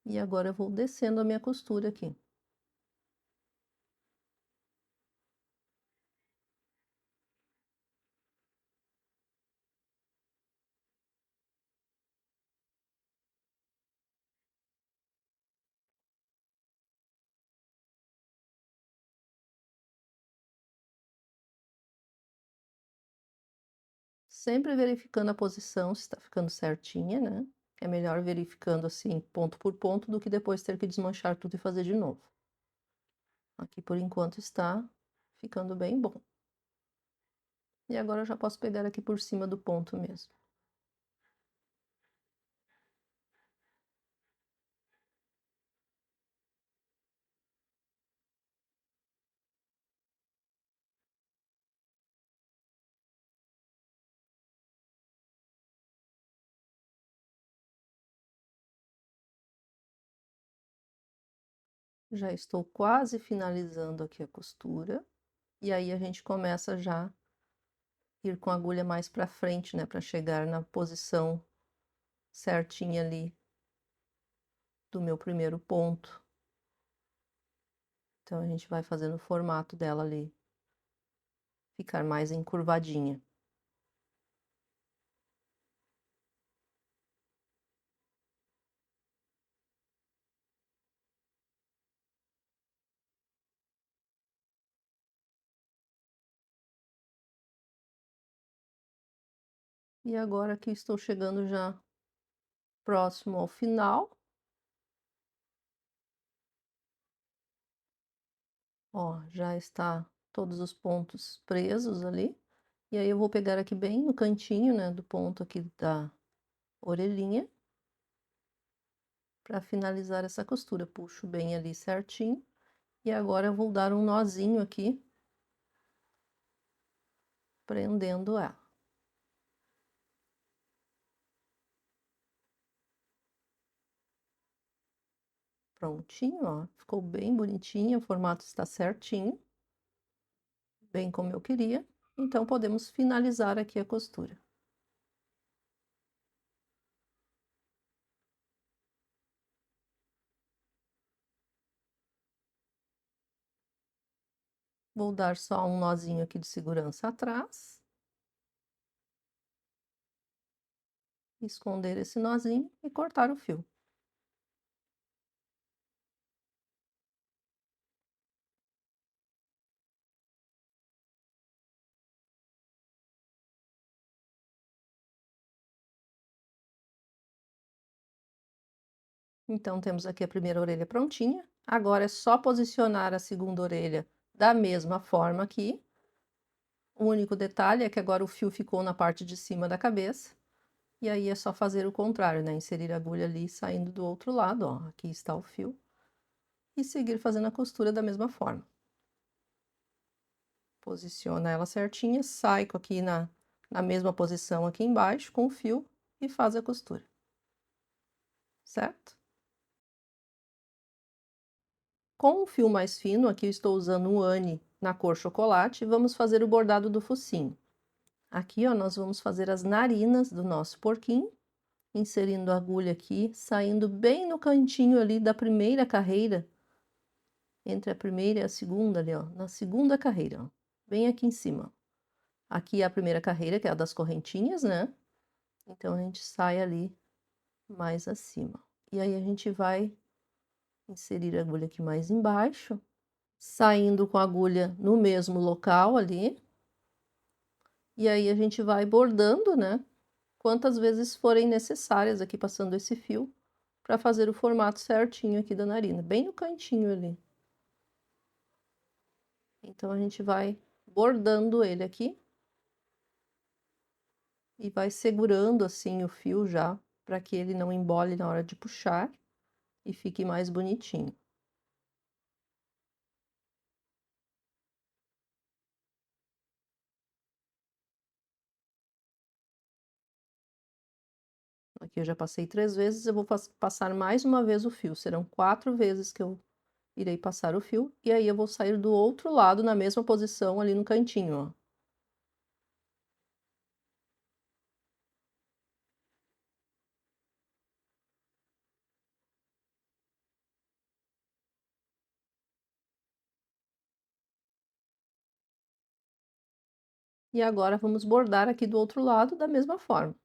S1: E agora eu vou descendo a minha costura aqui. Sempre verificando a posição, se está ficando certinha, né? É melhor verificando assim, ponto por ponto, do que depois ter que desmanchar tudo e fazer de novo. Aqui, por enquanto, está ficando bem bom. E agora eu já posso pegar aqui por cima do ponto mesmo. Já estou quase finalizando aqui a costura. E aí a gente começa já a ir com a agulha mais para frente, né? Para chegar na posição certinha ali do meu primeiro ponto. Então a gente vai fazendo o formato dela ali ficar mais encurvadinha. E agora aqui estou chegando já próximo ao final. Ó, já está todos os pontos presos ali. E aí eu vou pegar aqui bem no cantinho, né, do ponto aqui da orelhinha, para finalizar essa costura. Puxo bem ali certinho. E agora eu vou dar um nozinho aqui, prendendo ela. Prontinho, ó, ficou bem bonitinho, o formato está certinho, bem como eu queria. Então podemos finalizar aqui a costura. Vou dar só um nozinho aqui de segurança atrás. Esconder esse nozinho e cortar o fio. Então temos aqui a primeira orelha prontinha. Agora é só posicionar a segunda orelha da mesma forma aqui. O único detalhe é que agora o fio ficou na parte de cima da cabeça. E aí é só fazer o contrário, né? Inserir a agulha ali saindo do outro lado, ó. Aqui está o fio. E seguir fazendo a costura da mesma forma. Posiciona ela certinha, sai aqui na mesma posição aqui embaixo com o fio e faz a costura. Certo? Com um fio mais fino, aqui eu estou usando um Anne na cor chocolate, vamos fazer o bordado do focinho. Aqui, ó, nós vamos fazer as narinas do nosso porquinho, inserindo a agulha aqui, saindo bem no cantinho ali da primeira carreira, entre a primeira e a segunda ali, ó, na segunda carreira, ó, bem aqui em cima. Aqui é a primeira carreira, que é a das correntinhas, né? Então a gente sai ali mais acima. E aí a gente vai inserir a agulha aqui mais embaixo, saindo com a agulha no mesmo local ali. E aí a gente vai bordando, né? Quantas vezes forem necessárias aqui, passando esse fio, para fazer o formato certinho aqui da narina, bem no cantinho ali. Então a gente vai bordando ele aqui. e vai segurando assim o fio já, para que ele não embole na hora de puxar e fique mais bonitinho. Aqui eu já passei 3 vezes, eu vou passar mais uma vez o fio, serão 4 vezes que eu irei passar o fio, e aí eu vou sair do outro lado na mesma posição ali no cantinho, ó. E agora vamos bordar aqui do outro lado da mesma forma,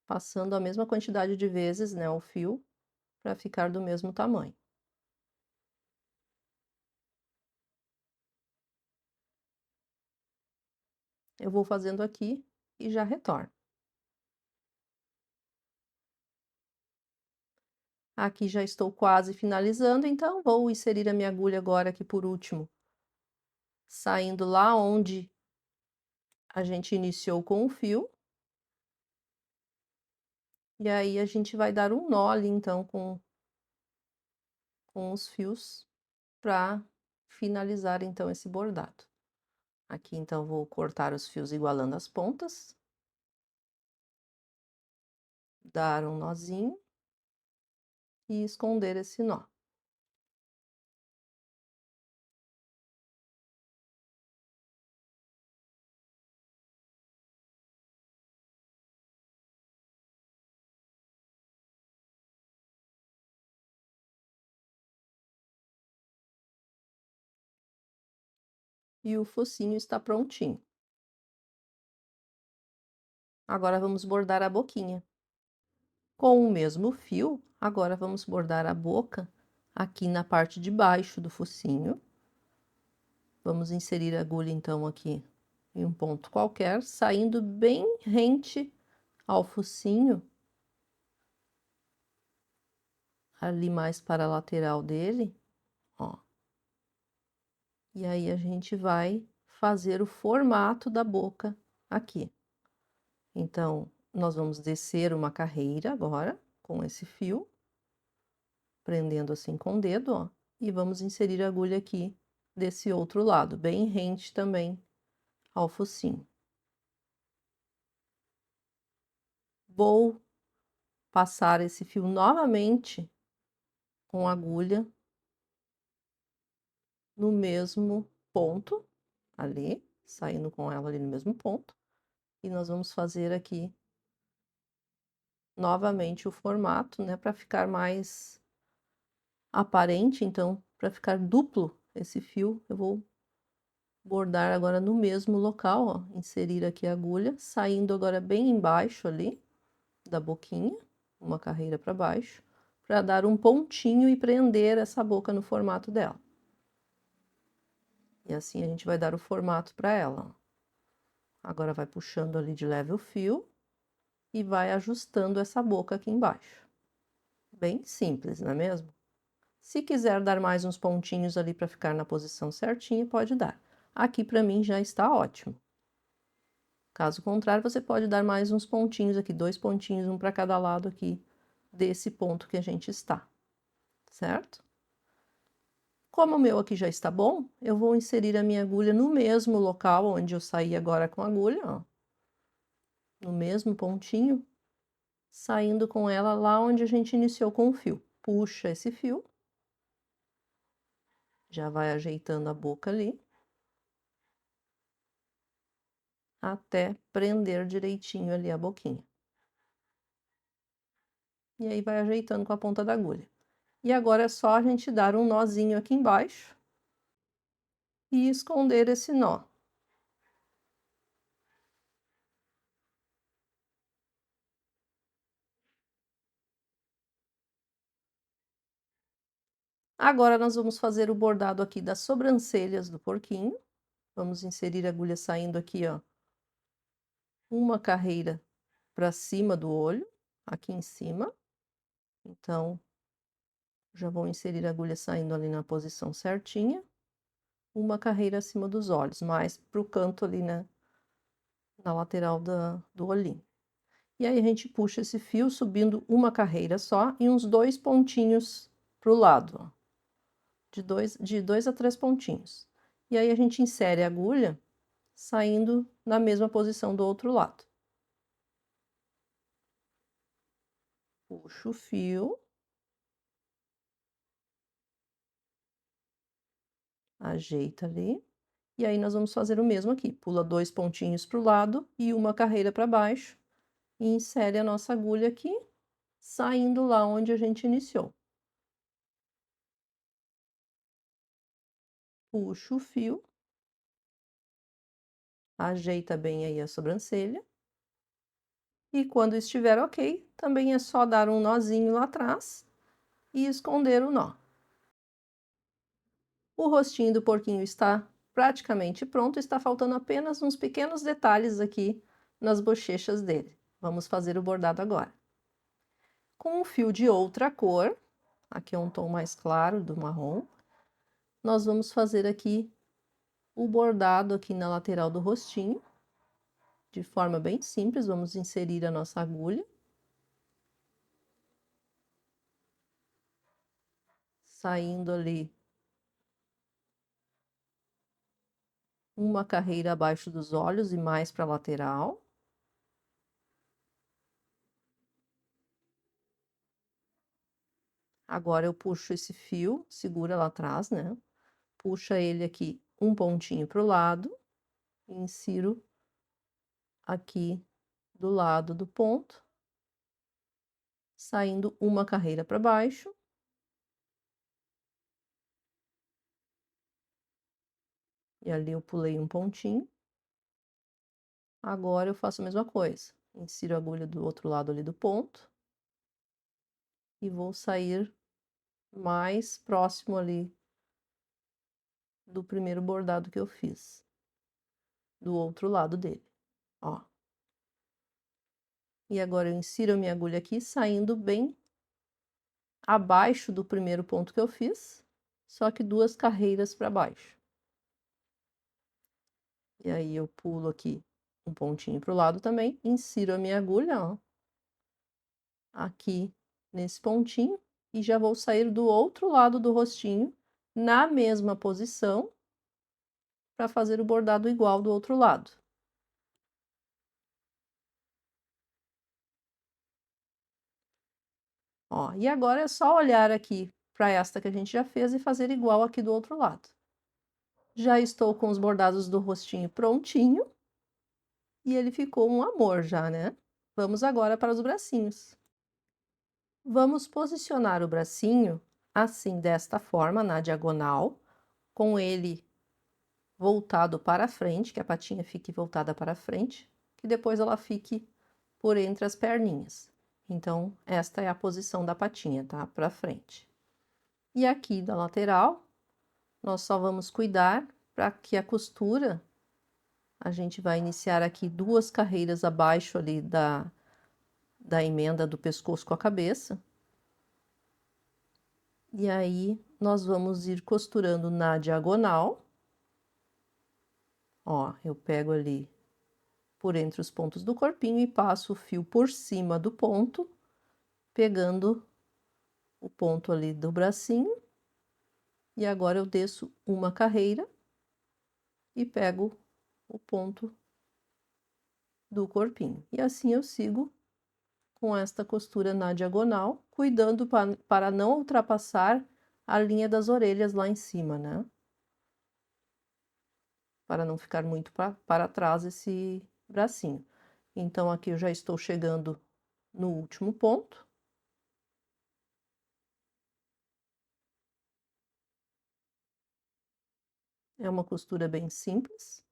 S1: passando a mesma quantidade de vezes, né, o fio, para ficar do mesmo tamanho. Eu vou fazendo aqui e já retorno. Aqui já estou quase finalizando, então vou inserir a minha agulha agora aqui por último, saindo lá onde a gente iniciou com o fio. E aí a gente vai dar um nó ali então com os fios para finalizar então esse bordado. Aqui então vou cortar os fios igualando as pontas, dar um nozinho e esconder esse nó. E o focinho está prontinho. Agora vamos bordar a boquinha. Com o mesmo fio, agora vamos bordar a boca aqui na parte de baixo do focinho. Vamos inserir a agulha então aqui em um ponto qualquer, saindo bem rente ao focinho, ali mais para a lateral dele, ó. E aí a gente vai fazer o formato da boca aqui. Então, nós vamos descer uma carreira agora com esse fio, prendendo assim com o dedo, ó, e vamos inserir a agulha aqui desse outro lado, bem rente também ao focinho. Vou passar esse fio novamente com a agulha no mesmo ponto, ali, saindo com ela ali no mesmo ponto, e nós vamos fazer aqui novamente o formato, né, para ficar mais aparente, então, para ficar duplo esse fio, eu vou bordar agora no mesmo local, ó, inserir aqui a agulha, saindo agora bem embaixo ali da boquinha, uma carreira para baixo, para dar um pontinho e prender essa boca no formato dela. E assim a gente vai dar o formato para ela, ó. Agora vai puxando ali de leve o fio e vai ajustando essa boca aqui embaixo. Bem simples, não é mesmo? Se quiser dar mais uns pontinhos ali para ficar na posição certinha, pode dar. Aqui para mim já está ótimo. Caso contrário, você pode dar mais uns pontinhos aqui, 2 pontinhos, um para cada lado aqui desse ponto que a gente está, certo? Como o meu aqui já está bom, eu vou inserir a minha agulha no mesmo local onde eu saí agora com a agulha, ó, no mesmo pontinho, saindo com ela lá onde a gente iniciou com o fio. Puxa esse fio, já vai ajeitando a boca ali, até prender direitinho ali a boquinha. E aí vai ajeitando com a ponta da agulha. E agora é só a gente dar um nozinho aqui embaixo e esconder esse nó. Agora nós vamos fazer o bordado aqui das sobrancelhas do porquinho. Vamos inserir a agulha saindo aqui, ó, uma carreira para cima do olho, aqui em cima. Então, já vou inserir a agulha saindo ali na posição certinha. uma carreira acima dos olhos, mais pro canto ali, né, na lateral do olhinho. E aí a gente puxa esse fio subindo uma carreira só e uns 2 pontinhos pro lado, ó, de 2 a 3 pontinhos. E aí a gente insere a agulha saindo na mesma posição do outro lado. Puxo o fio. Ajeita ali. E aí nós vamos fazer o mesmo aqui, pula 2 pontinhos para o lado e uma carreira para baixo, e insere a nossa agulha aqui, saindo lá onde a gente iniciou. Puxa o fio, ajeita bem aí a sobrancelha, e quando estiver ok, também é só dar um nozinho lá atrás e esconder o nó. O rostinho do porquinho está praticamente pronto, está faltando apenas uns pequenos detalhes aqui nas bochechas dele. Vamos fazer o bordado agora. Com um fio de outra cor, aqui é um tom mais claro do marrom, nós vamos fazer aqui o bordado aqui na lateral do rostinho, de forma bem simples. Vamos inserir a nossa agulha, saindo ali uma carreira abaixo dos olhos e mais para a lateral. Agora eu puxo esse fio, segura lá atrás, né? Puxa ele aqui um pontinho para o lado, e insiro aqui do lado do ponto, saindo uma carreira para baixo. E ali eu pulei um pontinho. Agora eu faço a mesma coisa. Insiro a agulha do outro lado ali do ponto. E vou sair mais próximo ali do primeiro bordado que eu fiz. Do outro lado dele, ó. E agora eu insiro a minha agulha aqui, saindo bem abaixo do primeiro ponto que eu fiz, só que 2 carreiras para baixo. E aí eu pulo aqui um pontinho para o lado também, insiro a minha agulha, ó, aqui nesse pontinho, e já vou sair do outro lado do rostinho, na mesma posição, para fazer o bordado igual do outro lado. Ó, e agora é só olhar aqui para esta que a gente já fez e fazer igual aqui do outro lado. Já estou com os bordados do rostinho prontinho, e ele ficou um amor já, né? Vamos agora para os bracinhos. Vamos posicionar o bracinho assim, desta forma, na diagonal, com ele voltado para frente, que a patinha fique voltada para frente, que depois ela fique por entre as perninhas. Então, esta é a posição da patinha, tá? Para frente. E aqui da lateral, nós só vamos cuidar para que a costura, a gente vai iniciar aqui 2 carreiras abaixo ali da emenda do pescoço com a cabeça. E aí, nós vamos ir costurando na diagonal. Ó, eu pego ali por entre os pontos do corpinho e passo o fio por cima do ponto, pegando o ponto ali do bracinho. E agora eu desço uma carreira e pego o ponto do corpinho. E assim eu sigo com esta costura na diagonal, cuidando para não ultrapassar a linha das orelhas lá em cima, né? Para não ficar muito para trás esse bracinho. Então, aqui eu já estou chegando no último ponto. É uma costura bem simples.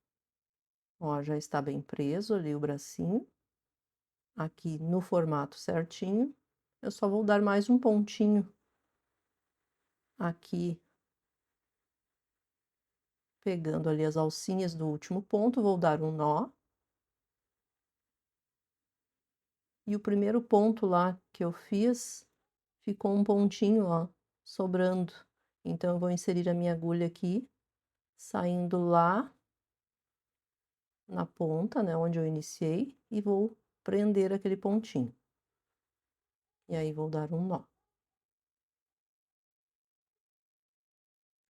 S1: Ó, já está bem preso ali o bracinho. Aqui no formato certinho. Eu só vou dar mais um pontinho aqui, pegando ali as alcinhas do último ponto, vou dar um nó. E o primeiro ponto lá que eu fiz, ficou um pontinho, ó, sobrando. Então, eu vou inserir a minha agulha aqui, saindo lá na ponta, né, onde eu iniciei, e vou prender aquele pontinho. E aí vou dar um nó.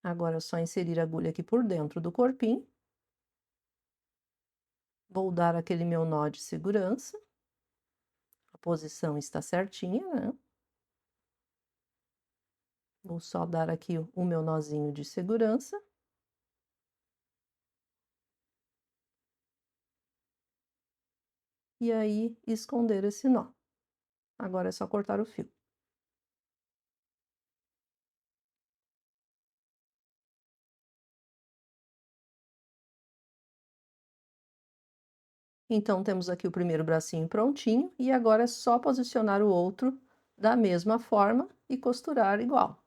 S1: Agora é só inserir a agulha aqui por dentro do corpinho. Vou dar aquele meu nó de segurança. A posição está certinha, né? Vou só dar aqui o meu nozinho de segurança. E aí, esconder esse nó. Agora é só cortar o fio. Então, temos aqui o primeiro bracinho prontinho, e agora é só posicionar o outro da mesma forma e costurar igual.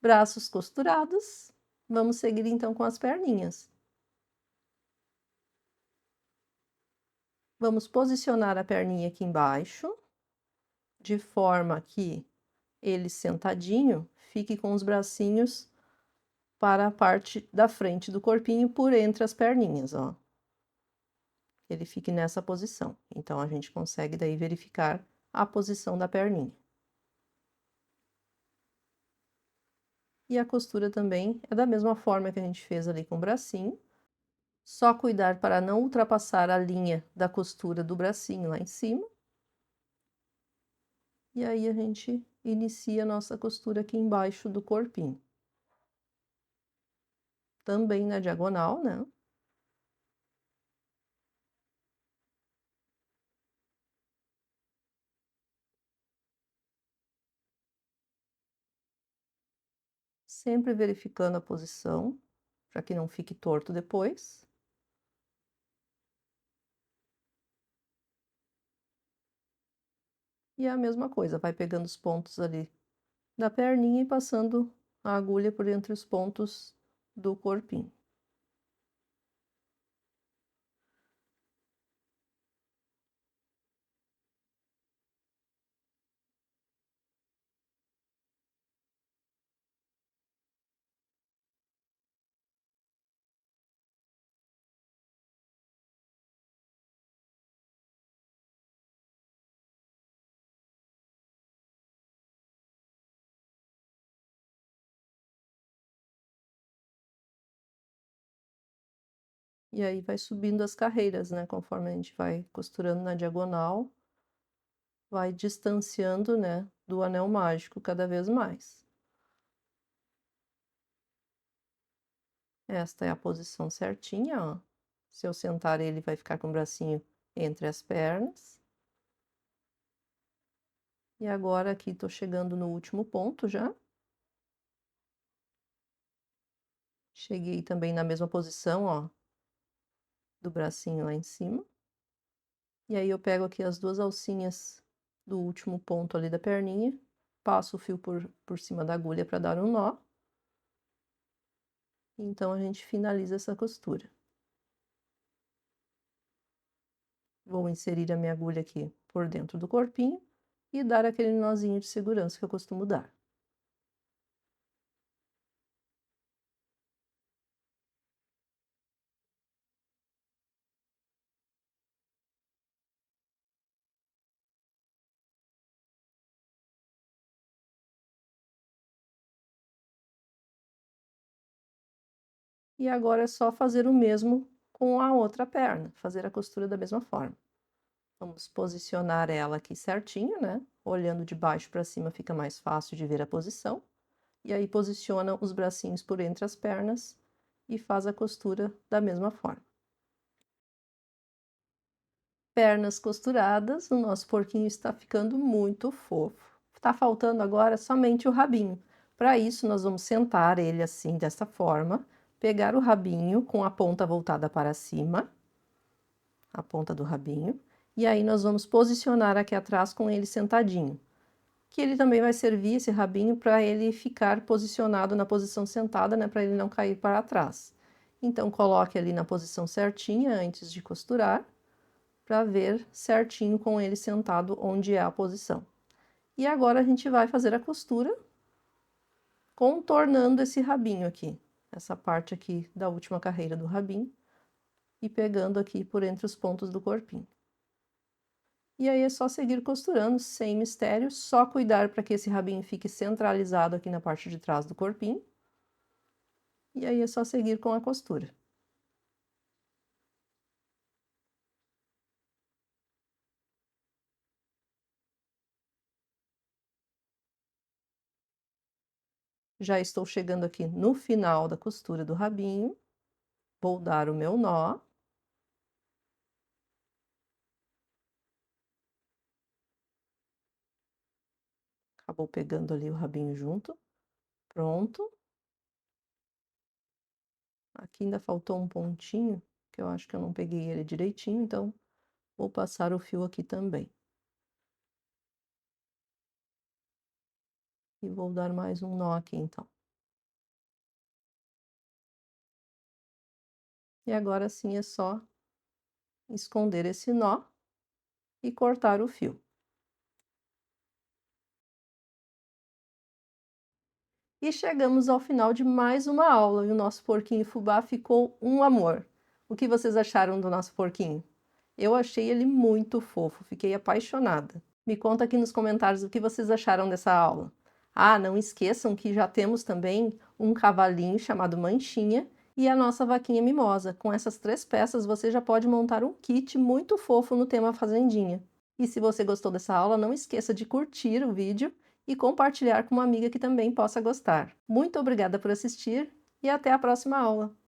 S1: Braços costurados, vamos seguir então com as perninhas. Vamos posicionar a perninha aqui embaixo, de forma que ele sentadinho fique com os bracinhos para a parte da frente do corpinho, por entre as perninhas, ó. Ele fique nessa posição. Então, a gente consegue daí verificar a posição da perninha. E a costura também é da mesma forma que a gente fez ali com o bracinho. Só cuidar para não ultrapassar a linha da costura do bracinho lá em cima. E aí, a gente inicia a nossa costura aqui embaixo do corpinho. Também na diagonal, né? Sempre verificando a posição, para que não fique torto depois. E é a mesma coisa, vai pegando os pontos ali da perninha e passando a agulha por entre os pontos do corpinho. E aí vai subindo as carreiras, né? Conforme a gente vai costurando na diagonal, vai distanciando, né, do anel mágico cada vez mais. Esta é a posição certinha, ó. Se eu sentar ele, vai ficar com o bracinho entre as pernas. E agora aqui tô chegando no último ponto já. Cheguei também na mesma posição, ó, do bracinho lá em cima. E aí eu pego aqui as duas alcinhas do último ponto ali da perninha, passo o fio por cima da agulha para dar um nó. Então, a gente finaliza essa costura. Vou inserir a minha agulha aqui por dentro do corpinho e dar aquele nozinho de segurança que eu costumo dar. E agora é só fazer o mesmo com a outra perna, fazer a costura da mesma forma. Vamos posicionar ela aqui certinho, né? Olhando de baixo para cima fica mais fácil de ver a posição. E aí posiciona os bracinhos por entre as pernas e faz a costura da mesma forma. Pernas costuradas, o nosso porquinho está ficando muito fofo. Tá faltando agora somente o rabinho. Para isso, nós vamos sentar ele assim, dessa forma, pegar o rabinho com a ponta voltada para cima, a ponta do rabinho, e aí nós vamos posicionar aqui atrás com ele sentadinho. Que ele também vai servir, esse rabinho, para ele ficar posicionado na posição sentada, né, para ele não cair para trás. Então, coloque ali na posição certinha antes de costurar, para ver certinho com ele sentado onde é a posição. E agora a gente vai fazer a costura contornando esse rabinho aqui. essa parte aqui da última carreira do rabinho e pegando aqui por entre os pontos do corpinho. E aí é só seguir costurando sem mistério, só cuidar para que esse rabinho fique centralizado aqui na parte de trás do corpinho. E aí é só seguir com a costura. Já estou chegando aqui no final da costura do rabinho, vou dar o meu nó. Acabou pegando ali o rabinho junto. Pronto. Aqui ainda faltou um pontinho, que eu acho que eu não peguei ele direitinho, então vou passar o fio aqui também. E vou dar mais um nó aqui, então. E agora sim é só esconder esse nó e cortar o fio. E chegamos ao final de mais uma aula e o nosso porquinho fubá ficou um amor. O que vocês acharam do nosso porquinho? Eu achei ele muito fofo, fiquei apaixonada. Me conta aqui nos comentários o que vocês acharam dessa aula. Ah, não esqueçam que já temos também um cavalinho chamado Manchinha e a nossa vaquinha mimosa. Com essas 3 peças você já pode montar um kit muito fofo no tema fazendinha. E se você gostou dessa aula, não esqueça de curtir o vídeo e compartilhar com uma amiga que também possa gostar. Muito obrigada por assistir e até a próxima aula!